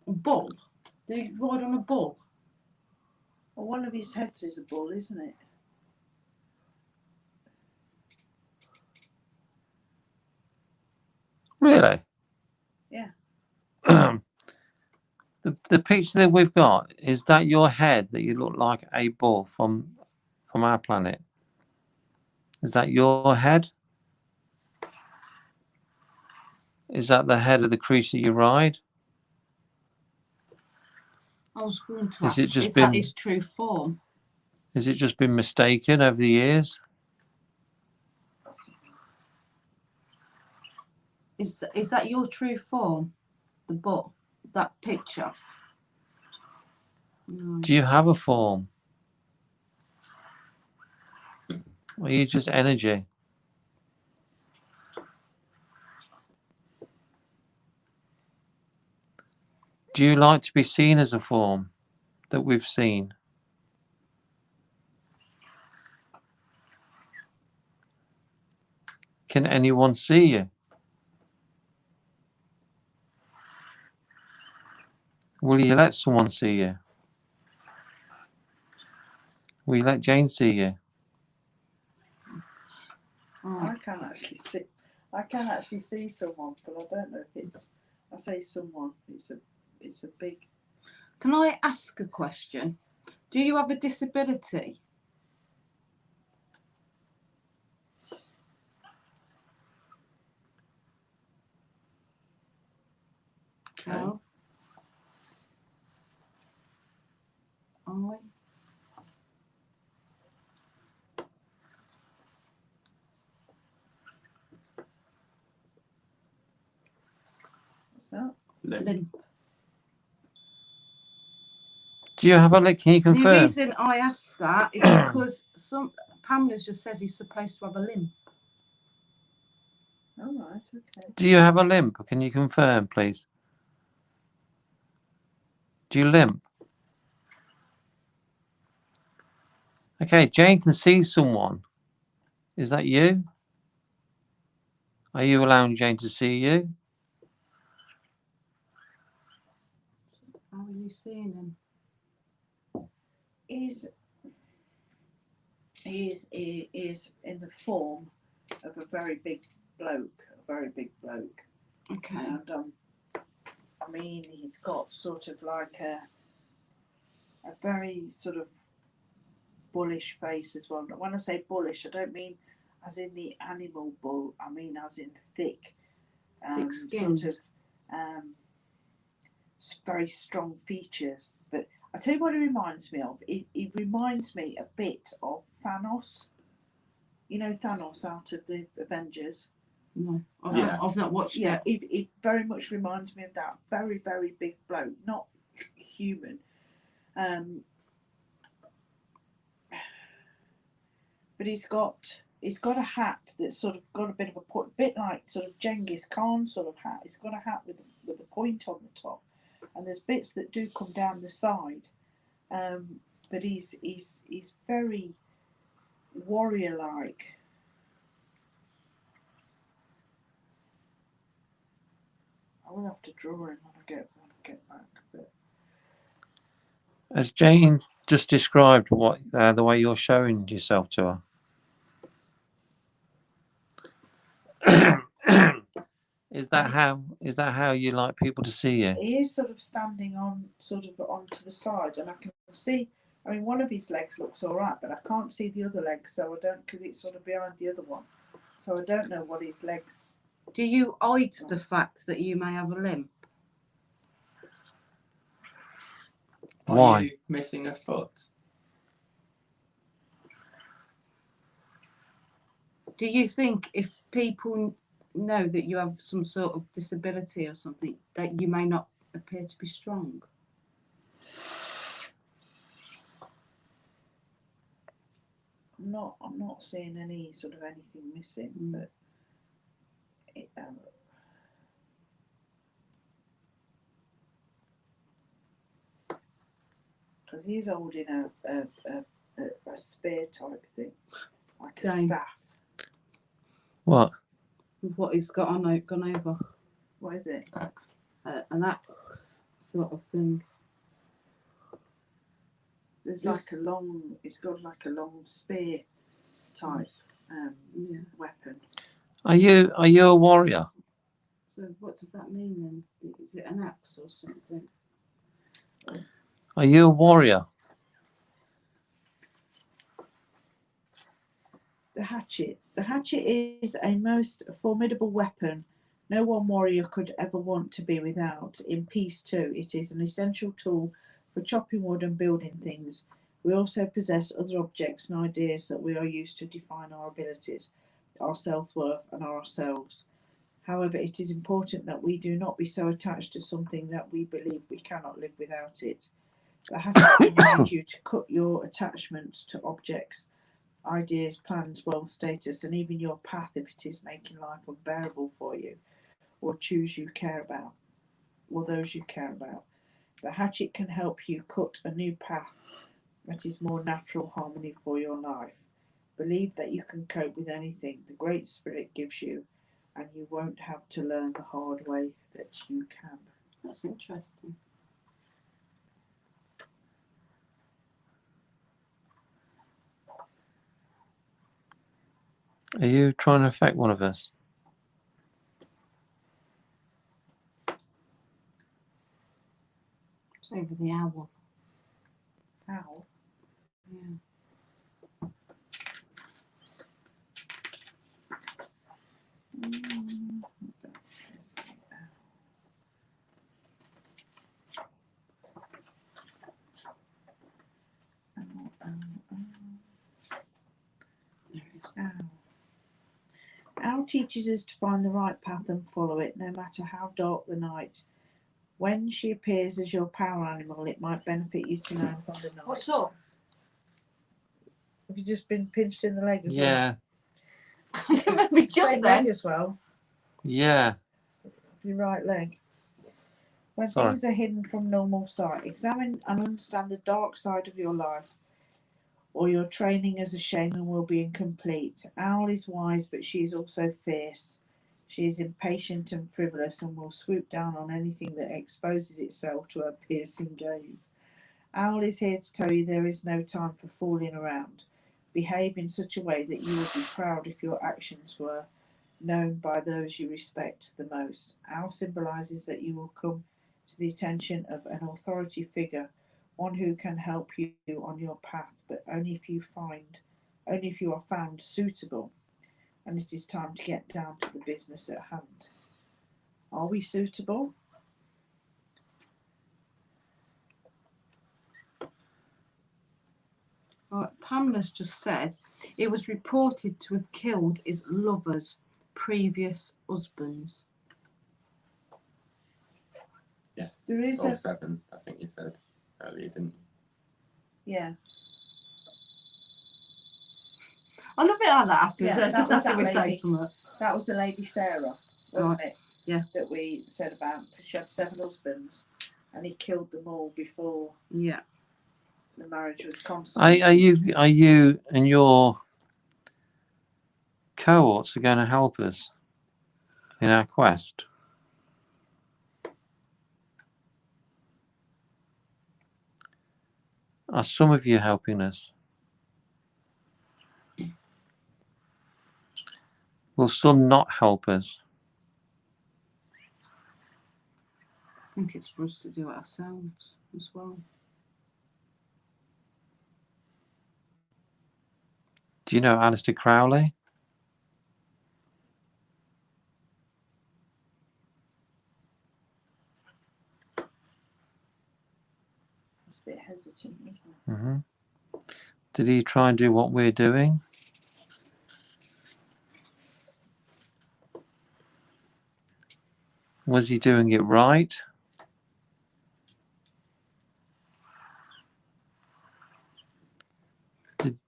A bull. Did he ride on a bull? Well, one of his heads is a bull, isn't it? Really? Yeah. The picture that we've got, is that your head that you look like a bull from our planet? Is that your head? Is that the head of the creature you ride? I was going to Is ask, it just is that been- his true form? Has it just been mistaken over the years? Is that your true form? The bull? That picture? No. Do you have a form? Or are you just energy? Do you like to be seen as a form that we've seen? Can anyone see you? Will you let someone see you? Will you let Jane see you? I can actually see. I can actually see someone, but I don't know if it's. I say someone. It's a big. Can I ask a question? Do you have a disability? Okay. No. I. What's that? Limp. Do you have a limp? Can you The confirm? reason I asked that is because Pamela's just says he's supposed to have a limp. All right. Okay. Do you have a limp? Can you confirm, please? Do you limp? Okay, Jane can see someone. Is that you? Are you allowing Jane to see you? How are you seeing him? He is in the form of a very big bloke. Okay. And I mean, he's got sort of like a very sort of bullish face as well. When I say bullish, I don't mean as in the animal bull. I mean as in thick, Thick-skinned. sort of very strong features. But I tell you what, he reminds me of. He reminds me a bit of Thanos. You know Thanos out of the Avengers. No, Yeah. I've not watched Yeah, it. it very much reminds me of that. Very, very big bloke, not human. But he's got a hat that's sort of got a bit of a bit like sort of Genghis Khan sort of hat. It's got a hat with a point on the top, and there's bits that do come down the side. But he's very warrior like. I will have to draw him when I get back. But Has Jane just described what the way you're showing yourself to her? Is that how you like people to see you? he is sort of standing onto the side, and I can see. I mean, one of his legs looks all right, but I can't see the other leg, so I don't, because it's sort of behind the other one. So I don't know what his legs. Do you hide the fact that you may have a limp? Why? Are you missing a foot? Do you think if people know that you have some sort of disability or something, that you may not appear to be strong? I'm not seeing any sort of anything missing, but because he is holding a spear type thing, like a Jane. staff. What? What he's got on gone over? What is it? Axe. An axe sort of thing. There's like a long. It's got like a long spear type weapon. Are you a warrior? So what does that mean then? Is it an axe or something? Are you a warrior? The hatchet. The hatchet is a most formidable weapon no one warrior could ever want to be without. In peace too, it is an essential tool for chopping wood and building things. We also possess other objects and ideas that we are used to define our abilities, our self-worth and ourselves. However, it is important that we do not be so attached to something that we believe we cannot live without it. The hatchet reminds you to cut your attachments to objects, ideas, plans, wealth, status, and even your path if it is making life unbearable for you, or choose you care about, or those you care about. The hatchet can help you cut a new path that is more natural harmony for your life. Believe that you can cope with anything the Great Spirit gives you, and you won't have to learn the hard way that you can. That's interesting. Are you trying to affect one of us? It's over the hour. Ow. Yeah. Owl teaches us to find the right path and follow it, no matter how dark the night. When she appears as your power animal, it might benefit you to learn from the night. What's up? Have you just been pinched in the leg as well? Yeah, You made me jump Same then. leg as well. yeah. Your right leg. When Sorry. things are hidden from normal sight, examine and understand the dark side of your life, or your training as a shaman will be incomplete. Owl is wise, but she is also fierce. She is impatient and frivolous and will swoop down on anything that exposes itself to her piercing gaze. Owl is here to tell you there is no time for fooling around. Behave in such a way that you would be proud if your actions were known by those you respect the most. Owl symbolises that you will come to the attention of an authority figure, one who can help you on your path, but only if you are found suitable, and it is time to get down to the business at hand. Are we suitable? Right, Pamela's just said it was reported to have killed his lover's previous husbands. Yes. There is or a- 7, I think you said earlier, didn't you? Yeah. I love it how that happens. Yeah, that just was after that we say lady. something. That was the lady Sarah, wasn't Right. it? Yeah. That we said about. She had 7 husbands, and he killed them all before Yeah. the marriage was consummated. Are you and your cohorts are going to help us in our quest? Are some of you helping us? Will some not help us? I think it's for us to do it ourselves as well. Do you know Alistair Crowley? It's a bit hesitant, isn't it? Mm-hmm. Did he try and do what we're doing? Was he doing it right?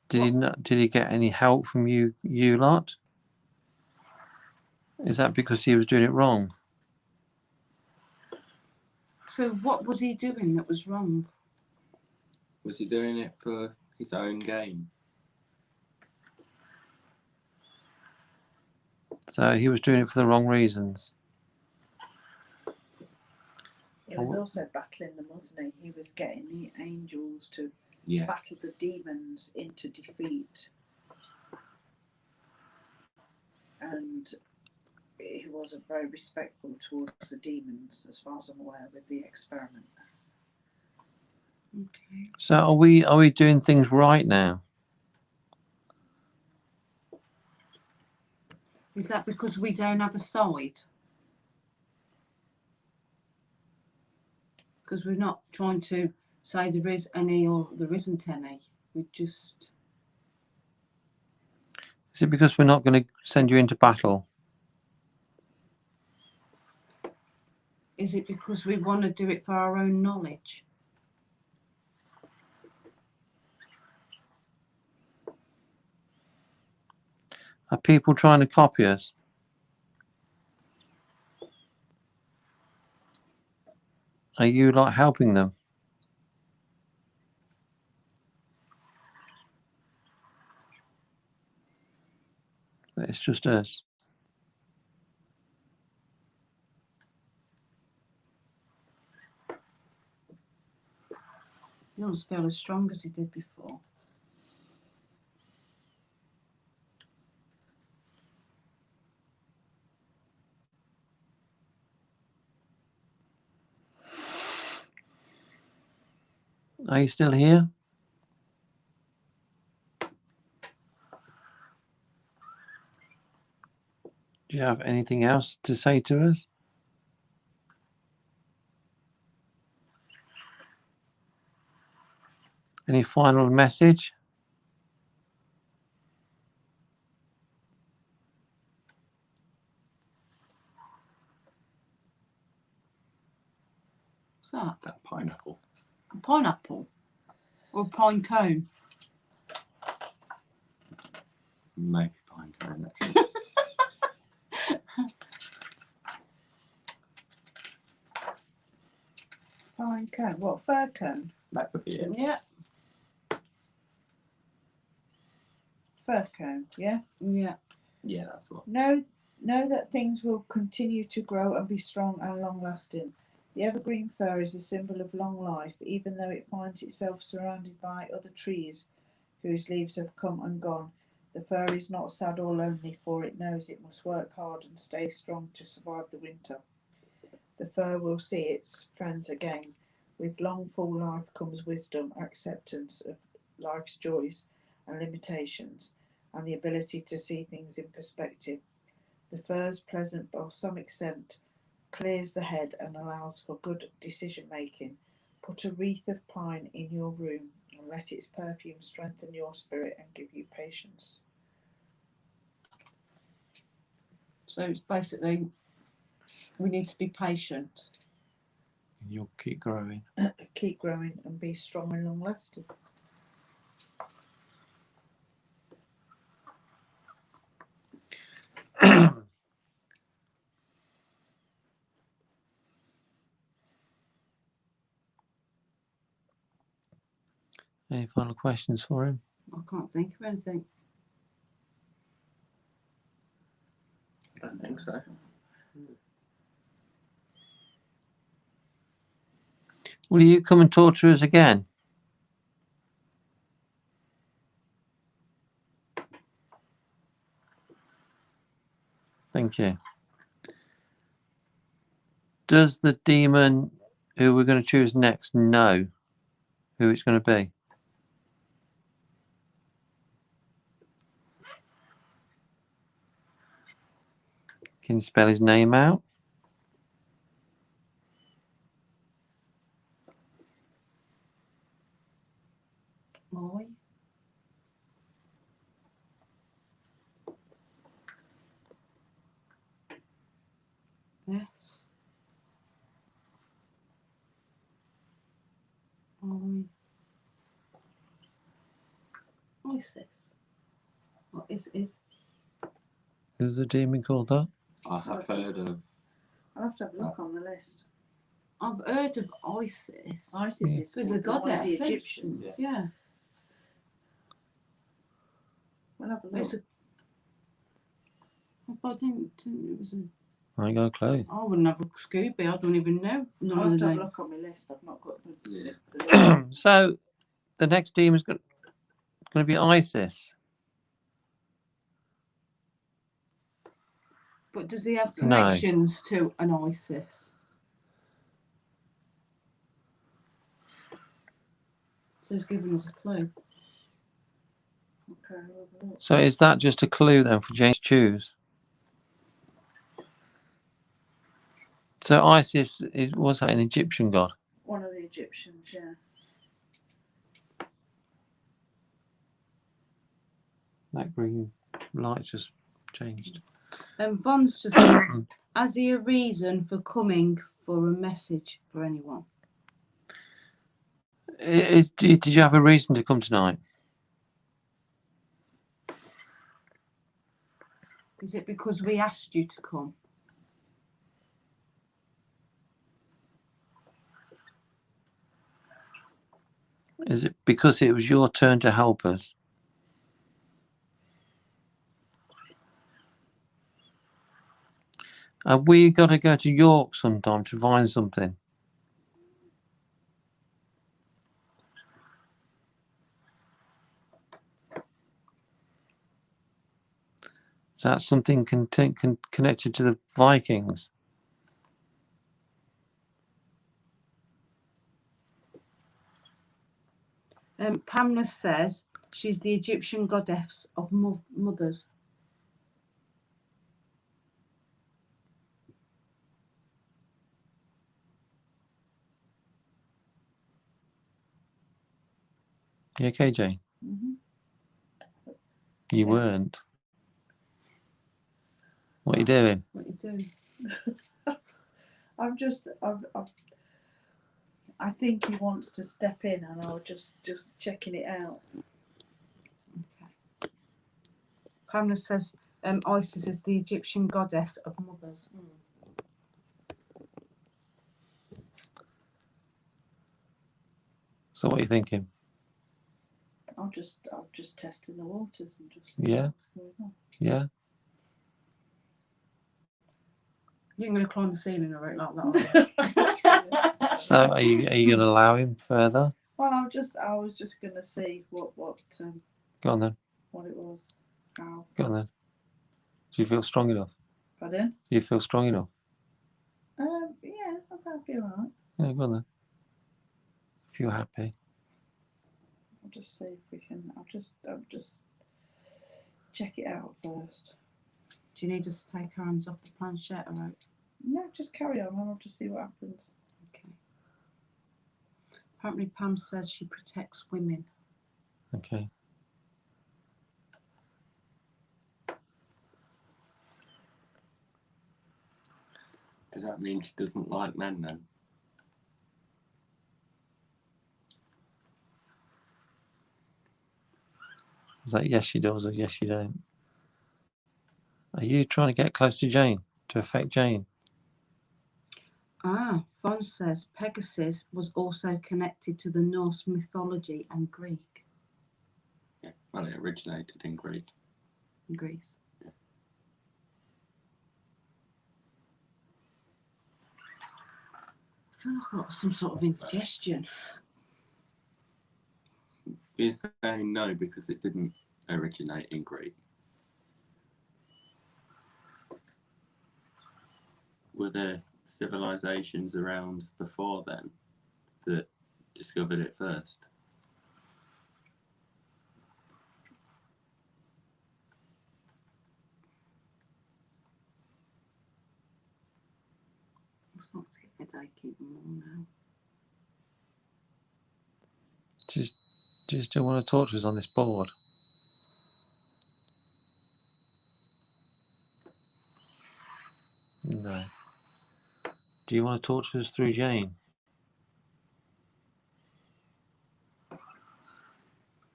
Did he get any help from you lot? Is that because he was doing it wrong? So what was he doing that was wrong? Was he doing it for his own gain? So he was doing it for the wrong reasons. He was also battling them, wasn't he? He was getting the angels to Yeah. battle the demons into defeat. And he wasn't very respectful towards the demons, as far as I'm aware, with the experiment. Okay. So are we doing things right now? Is that because we don't have a side? Because we're not trying to say there is any or there isn't any. We just. Is it because we're not going to send you into battle? Is it because we want to do it for our own knowledge? Are people trying to copy us? Are you like helping them? It's just us. You don't feel as strong as he did before. Are you still here? Do you have anything else to say to us? Any final message? What's that? That pineapple. A pineapple? Or a pine cone? Maybe pine cone, actually. Fine cone. What, fir cone? That could be it. Yeah. Fir cone, yeah? Yeah. Yeah, that's what. Know that things will continue to grow and be strong and long lasting. The evergreen fir is a symbol of long life, even though it finds itself surrounded by other trees whose leaves have come and gone. The fir is not sad or lonely, for it knows it must work hard and stay strong to survive the winter. The fir will see its friends again. With long, full life comes wisdom, acceptance of life's joys and limitations, and the ability to see things in perspective. The fir's pleasant balsamic scent clears the head and allows for good decision making. Put a wreath of pine in your room and let its perfume strengthen your spirit and give you patience. So it's basically we need to be patient. You'll keep growing. Keep growing and be strong and long lasting. Any final questions for him? I can't think of anything. I don't think so. Will you come and talk to us again? Thank you. Does the demon who we're going to choose next know who it's going to be? Can you spell his name out? I. Yes. ISIS. What is? Is the demon called that? I have heard of. I'll have to have a look on the list. I've heard of ISIS. Isis is There's a one of goddess. the Egyptians. Yeah. We'll have a look. It's a. I didn't it was a. I ain't got a clue. I wouldn't have a Scooby. I don't even know. None I'll of have the to have a names. look on my list. I've not got the Yeah. list. So the next demon's going to be ISIS. But does he have No. connections to an ISIS? So he's giving us a clue. Okay, I'll have a look. So is that just a clue then for James to choose? So ISIS was that an Egyptian god? One of the Egyptians, yeah. That green light just changed. Von's just said, has he a reason for coming for a message for anyone? Did you have a reason to come tonight? Is it because we asked you to come? Is it because it was your turn to help us? Have we got to go to York sometime to find something? Is that something connected to the Vikings? Pamela says she's the Egyptian goddess of mothers. You okay, Jane? Mm-hmm. You weren't. What are you doing? What are you doing? I think he wants to step in, and I was just checking it out. Okay. Pamela says Isis is the Egyptian goddess of mothers. So what are you thinking? I'm just testing the waters and just Yeah. what's going on. Yeah. You ain't going to climb the ceiling or it like that, are you? So are you going to allow him further? Well, I was just going to see what Go on then. what it was. How? Go on then. Do you feel strong enough? Pardon? Do you feel strong enough? Yeah, I'll be alright. Yeah, go on then. If you're happy. I'll just see if we can. I'll just check it out first. Do you need us to take our hands off the planchette or out? No, just carry on. I'll just see what happens. Okay. Apparently Pam says she protects women. Okay. Does that mean she doesn't like men then? Is that yes she does or yes she don't? Are you trying to get close to Jane? To affect Jane? Von says Pegasus was also connected to the Norse mythology and Greek. Yeah. Well, it originated in Greek. In Greece. Yeah. I feel like I've got some sort of indigestion. You're saying no because it didn't originate in Greek. Were there civilizations around before then that discovered it first? I'm starting to get a headache even more now. Do you still want to talk to us on this board? No. Do you want to talk to us through Jane?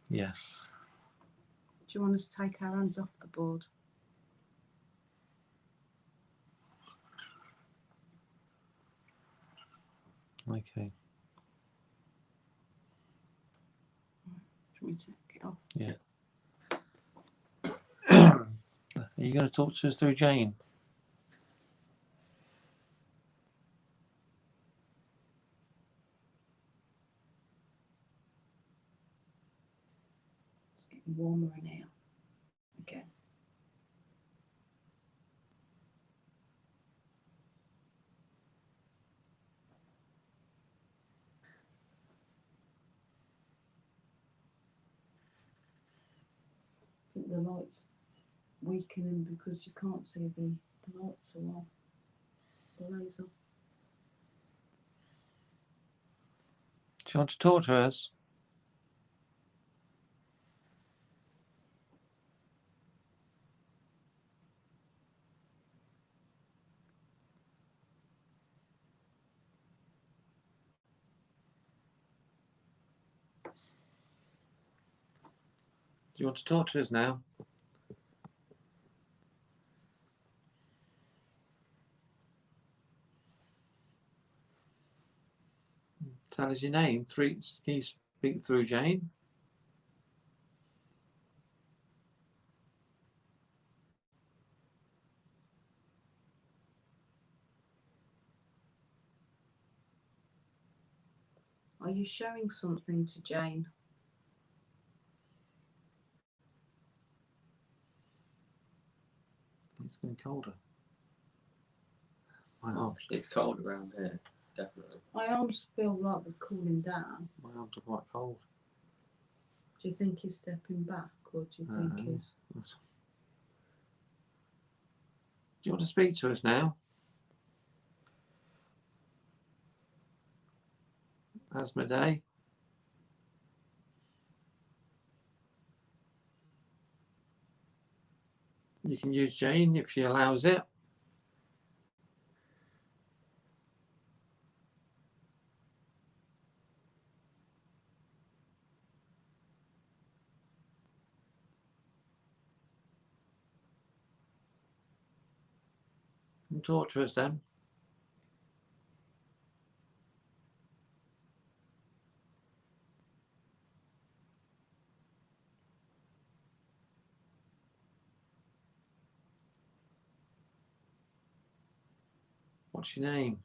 Yes. Do you want us to take our hands off the board? Okay. Do you want me to take it off? Yeah. Are you going to talk to us through Jane? It's getting warmer in here. Okay. I think the light's weakening because you can't see the lights are on. The laser. Do you want to talk to us? Do you want to talk to us now? Tell us your name. Can you Speak through, Jane. Are you showing something to Jane? It's getting colder. My arms, It's cold around here, definitely. My arms feel like they're cooling down. my arms are quite cold. Do you think he's stepping back, or do you think he's... Do you want to speak to us now? Asmodee? You can use Jane if she allows it. And talk to us then. What's your name?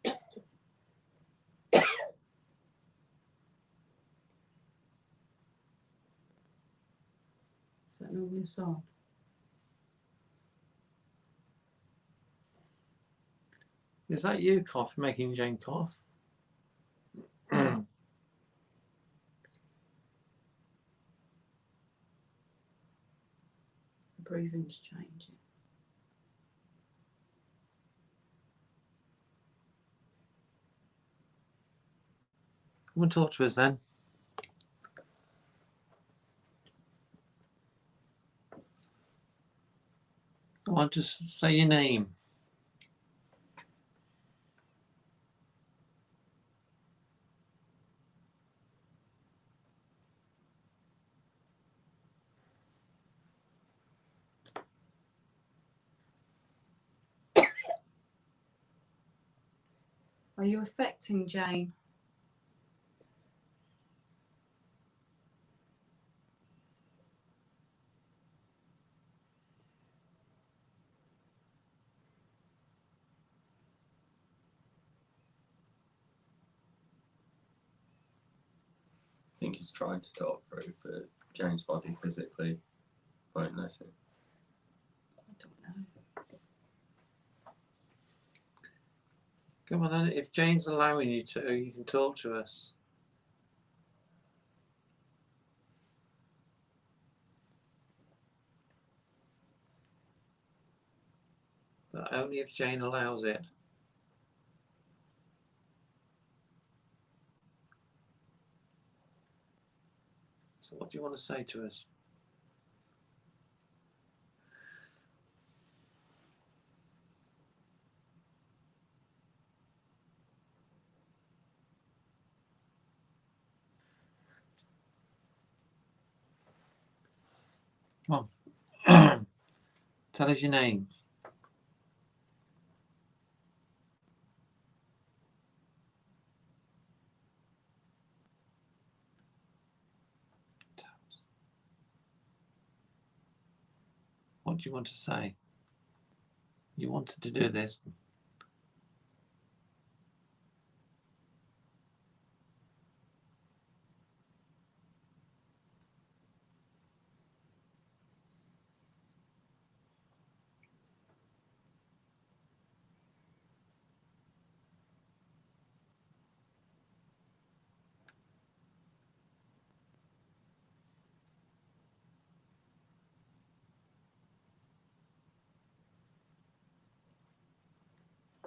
Is that normally a sign? Is that you cough making Jane cough? The breathing's changing. Come and talk to us then. Go on, just say your name. Are you affecting Jane? I think he's trying to talk through, but Jane's body physically won't let him. I don't know. Come on then, if Jane's allowing you to, you can talk to us. But only if Jane allows it. So what do you want to say to us? Come on. Tell us your name. What do you want to say? You wanted to do this.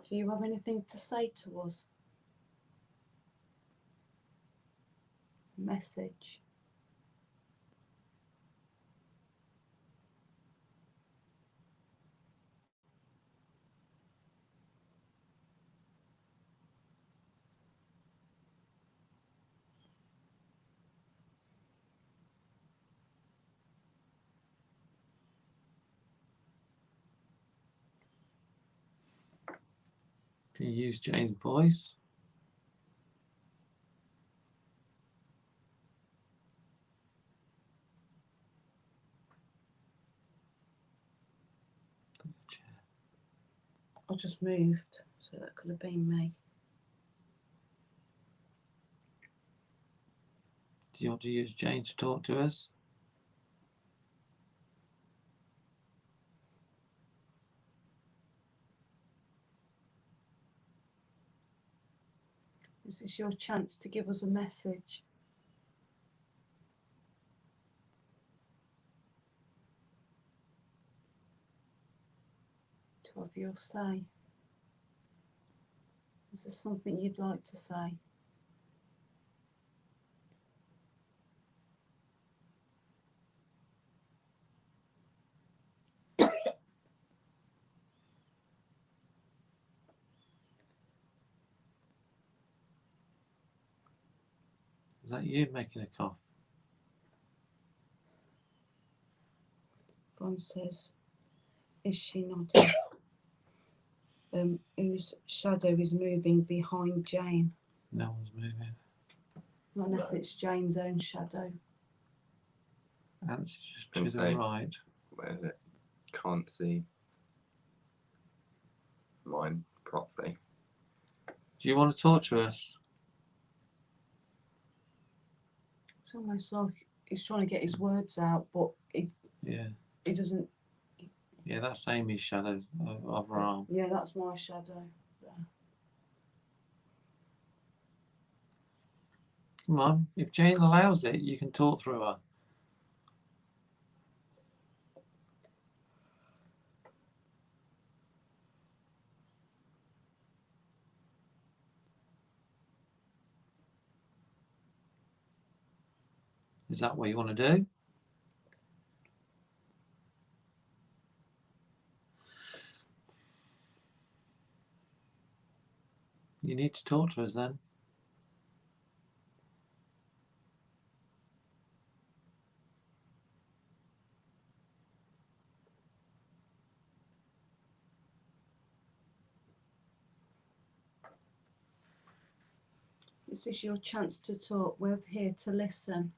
Do you have anything to say to us? Message. Can you use Jane's voice? I just moved, so that could have been me. Do you want to use Jane to talk to us? Is this your chance to give us a message? To have your say? Is there something you'd like to say? Is that you making a cough? Ron says, is she nodding? Whose shadow is moving behind Jane? No one's moving. Not unless it's Jane's own shadow. Ants is just to the right. Where it can't see mine properly. Do you want to talk to us? It's almost like he's trying to get his words out, but he doesn't. Yeah, that's Amy's shadow of her arm. Yeah, that's my shadow. Come on, if Jane allows it, you can talk through her. Is that what you want to do? You need to talk to us then. Is this your chance to talk? We're here to listen.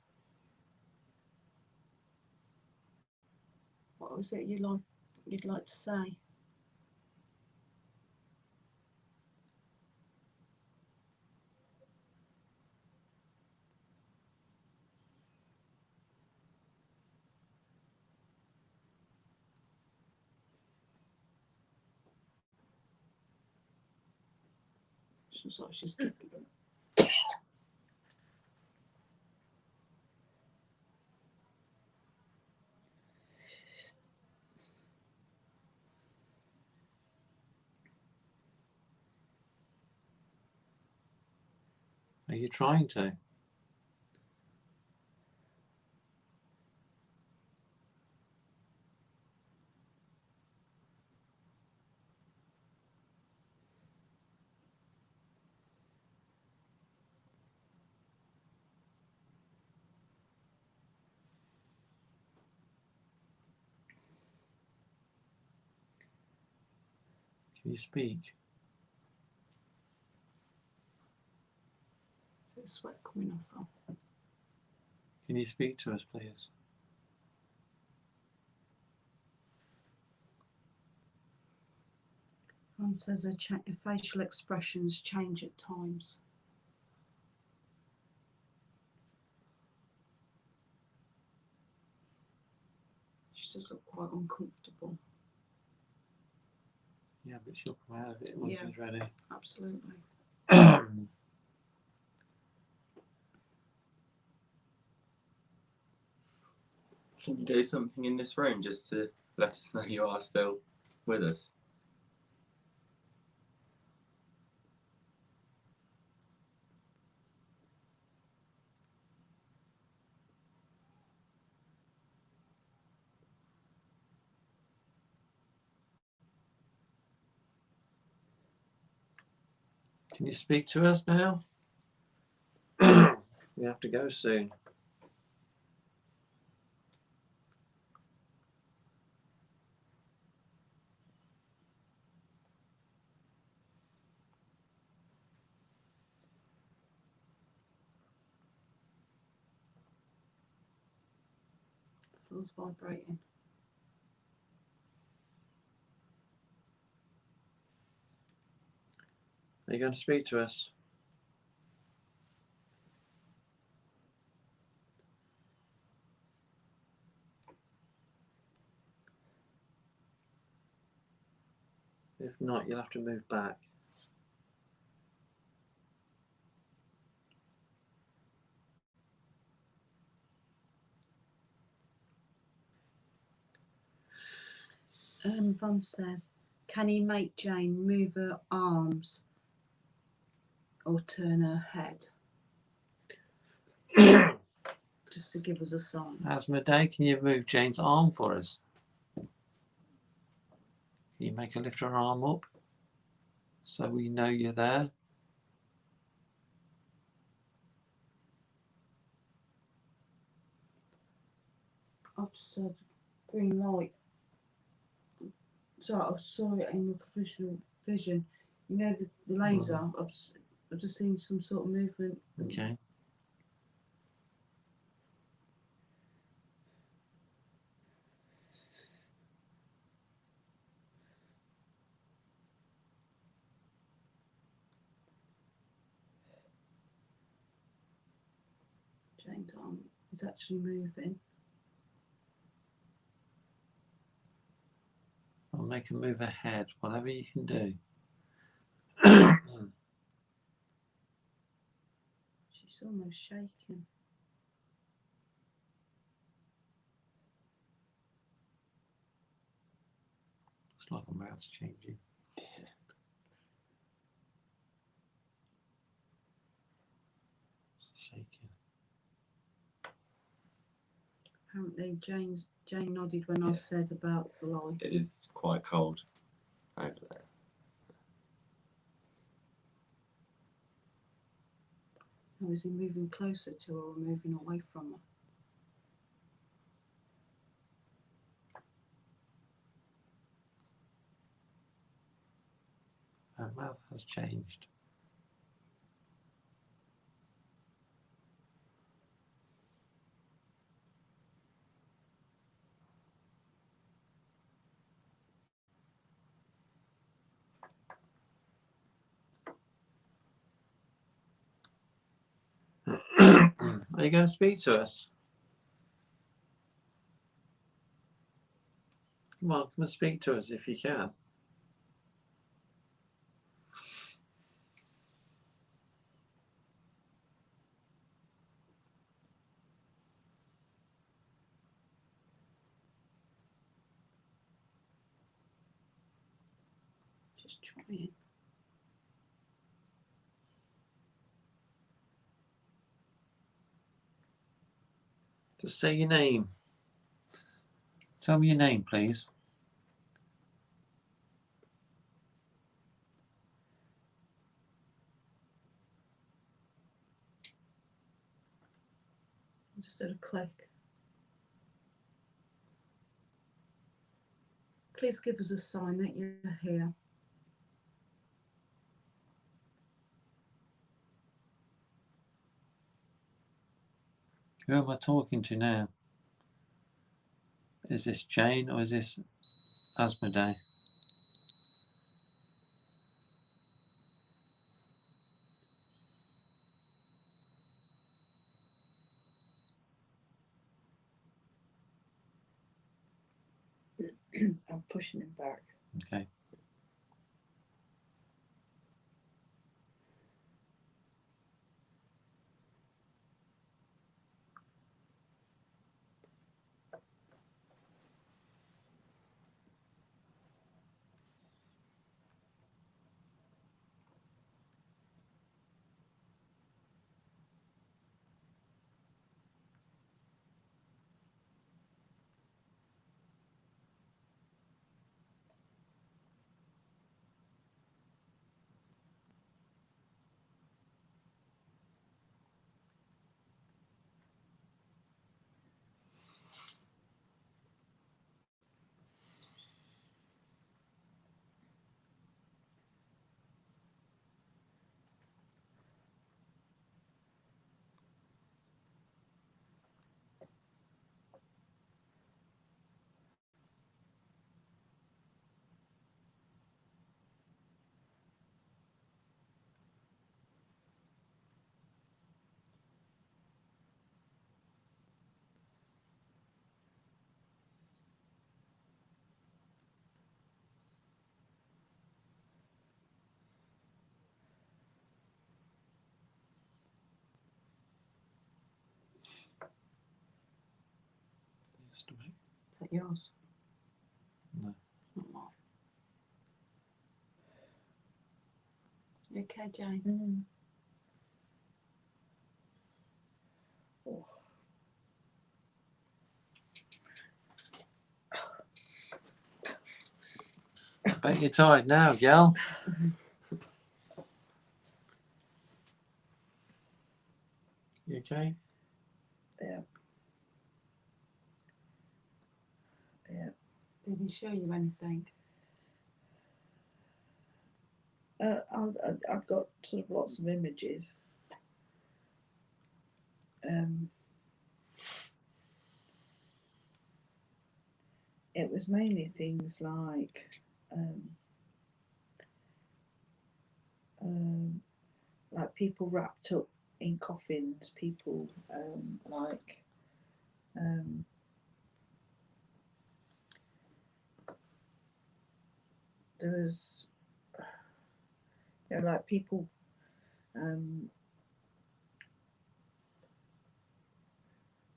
What was it you'd like to say? Seems like she's. Are you trying to? Can you speak? Is there sweat coming off her? Can you speak to us, please? Ron says her facial expressions change at times. She does look quite uncomfortable. Yeah, but she'll come out of it when she's ready. Absolutely. Can you do something in this room just to let us know you are still with us? Can you speak to us now? We have to go soon. phone's vibrating. Are you going to speak to us? If not, you'll have to move back. Von says, can he make Jane move her arms or turn her head? Just to give us a sign. Asmodeuis, can you move Jane's arm for us? Can you make her lift her arm up so we know you're there? I've just said green light. So I saw it in my professional vision. You know the laser. I've just seen some sort of movement. Okay. Jane's arm is actually moving. I'll make her move her head, whatever you can do. She's almost shaking. Looks like her mouth's changing. Shaking. Apparently Jane nodded when I said about the light. It is quite cold over there. Now, is he moving closer to her or moving away from her? Her mouth has changed. Are you going to speak to us? Come on, come and speak to us if you can. Just trying. Just say your name. Tell me your name, please. I just did a click. Please give us a sign that you're here. Who am I talking to now? Is this Jane or is this Asmodeuis? I'm pushing him back. Okay. Just a minute. Is that yours? No. Not mine. You okay, Jane? Mm. Oh. I bet you're tired now, gal. You okay? Yeah. Yeah. Did he show you anything? I've got sort of lots of images. It was mainly things like people wrapped up in coffins, people there was like people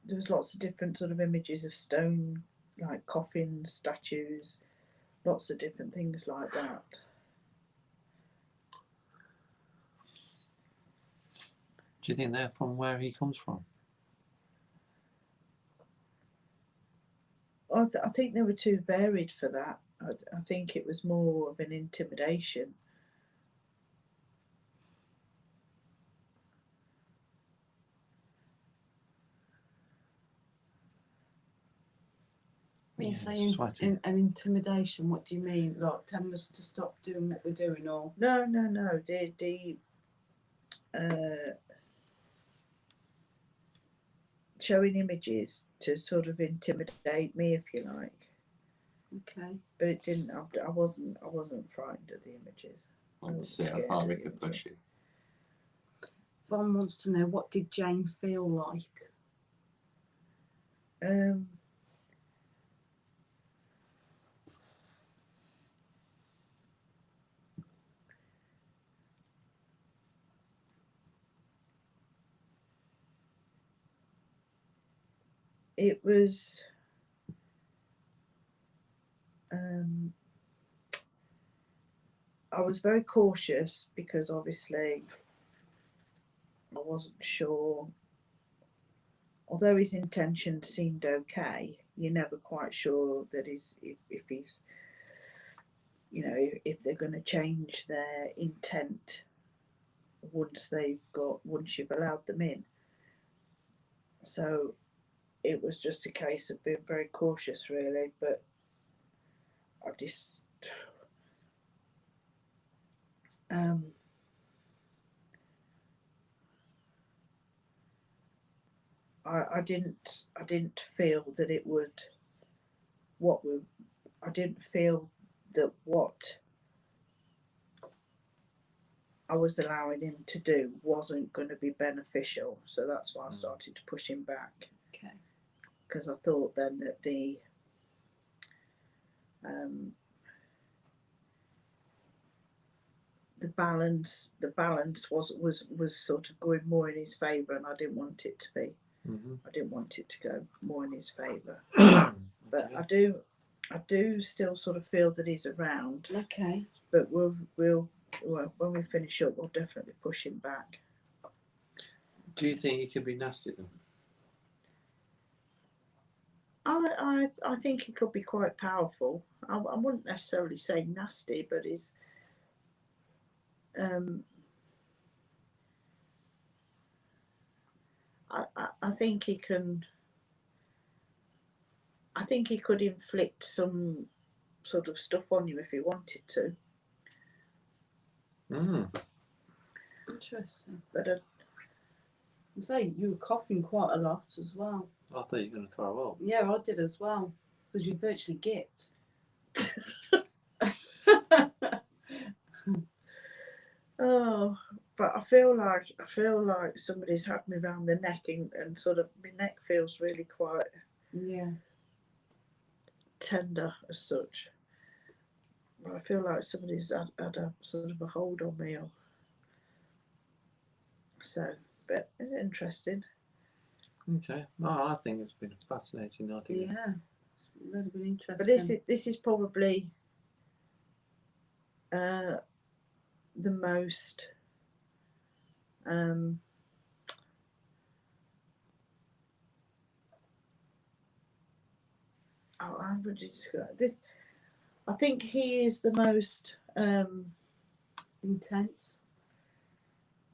there was lots of different sort of images of stone, like coffins, statues, lots of different things like that. Do you think they're from where he comes from? I think they were too varied for that. I think it was more of an intimidation. When you Yeah, say sweating. an intimidation, what do you mean? Like telling us to stop doing what we're doing, or No. The showing images to sort of intimidate me, if you like. okay? But it didn't. I wasn't frightened of the images. And see how far we could push it. Von wants to know, what did Jane feel like? It was I was very cautious because obviously I wasn't sure. Although his intention seemed okay, you're never quite sure that if he's, you know, if they're going to change their intent once you've allowed them in. So it was just a case of being very cautious, really. But I just I didn't feel that it would I didn't feel that what I was allowing him to do wasn't going to be beneficial, so that's why I started to push him back. Okay. Because I thought then that the balance was sort of going more in his favour, and I didn't want it to be. Mm-hmm. I didn't want it to go more in his favour. But Okay. I do still sort of feel that he's around. Okay. But we'll when we finish up, we'll definitely push him back. Do you think he could be nasty then? I think he could be quite powerful. I wouldn't necessarily say nasty, but he's I think he can. I think he could inflict some sort of stuff on you if he wanted to. Interesting. But I say you were coughing quite a lot as well. I thought you were going to throw up. Yeah, I did as well, because you virtually gipped. oh, but I feel like somebody's had me around the neck and sort of my neck feels really quite tender as such. But I feel like somebody's had a sort of a hold on me. So, but it's interesting. Okay. Well, I think it's been a fascinating night again. Yeah, it's really been interesting. But this is probably the most how would you describe this? I think he is the most intense.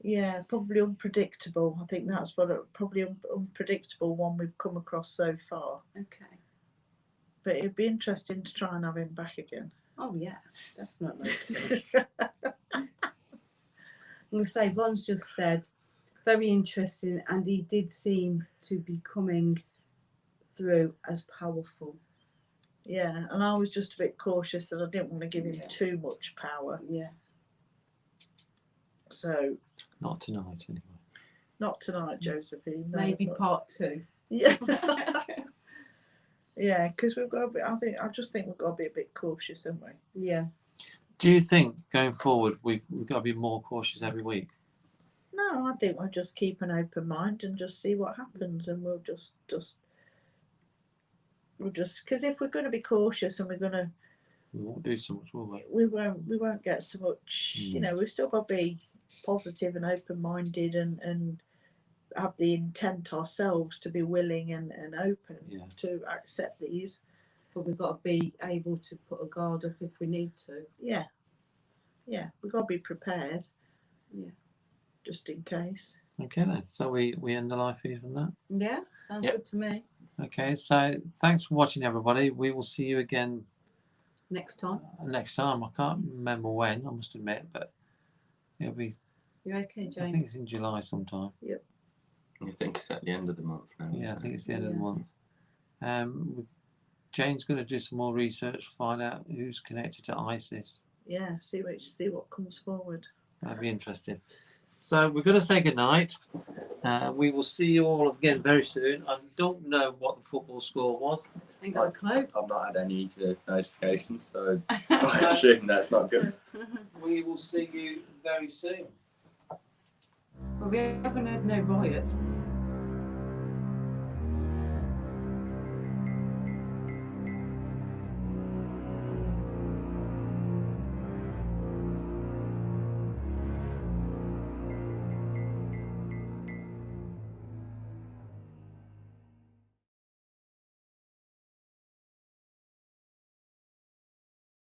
yeah, probably unpredictable. I think that's what probably unpredictable one we've come across so far. Okay. But it'd be interesting to try and have him back again. Oh yeah, definitely. I'm going to say, Von's just said, very interesting, and he did seem to be coming through as powerful. Yeah, and I was just a bit cautious that I didn't want to give him Yeah. too much power. Yeah. So Not tonight, anyway. not tonight, Josephine. No, Maybe not- part 2. Yeah. Yeah, because we've got to be, I just think we've got to be a bit cautious, haven't we? Yeah. Do you think going forward we've got to be more cautious every week? No, I think we'll just keep an open mind and just see what happens, and we'll just because if we're going to be cautious and we're going to, We won't do so much, will we? we won't get so much. You know, we've still got to be positive and open minded and have the intent ourselves to be willing and open to accept these. But we've got to be able to put a guard up if we need to. Yeah, we've got to be prepared. Yeah. Just in case. Okay then. So we end the live feed from that. Yeah, sounds Yep. good to me. Okay. So thanks for watching, everybody. We will see you again Next time. next time. I can't remember when, I must admit, but it'll be. You okay, I Jane? think it's in July sometime. I think it's at the end of the month now. Yeah, I isn't think it? it's the end of the month. Jane's going to do some more research, find out who's connected to ISIS. Yeah, see what comes forward. That'd be interesting. So we're going to say goodnight. We will see you all again very soon. I don't know what the football score was. Ain't got a clue. I've not had any notifications, so I assume that's not good. We will see you very soon. Well, we haven't had no riots.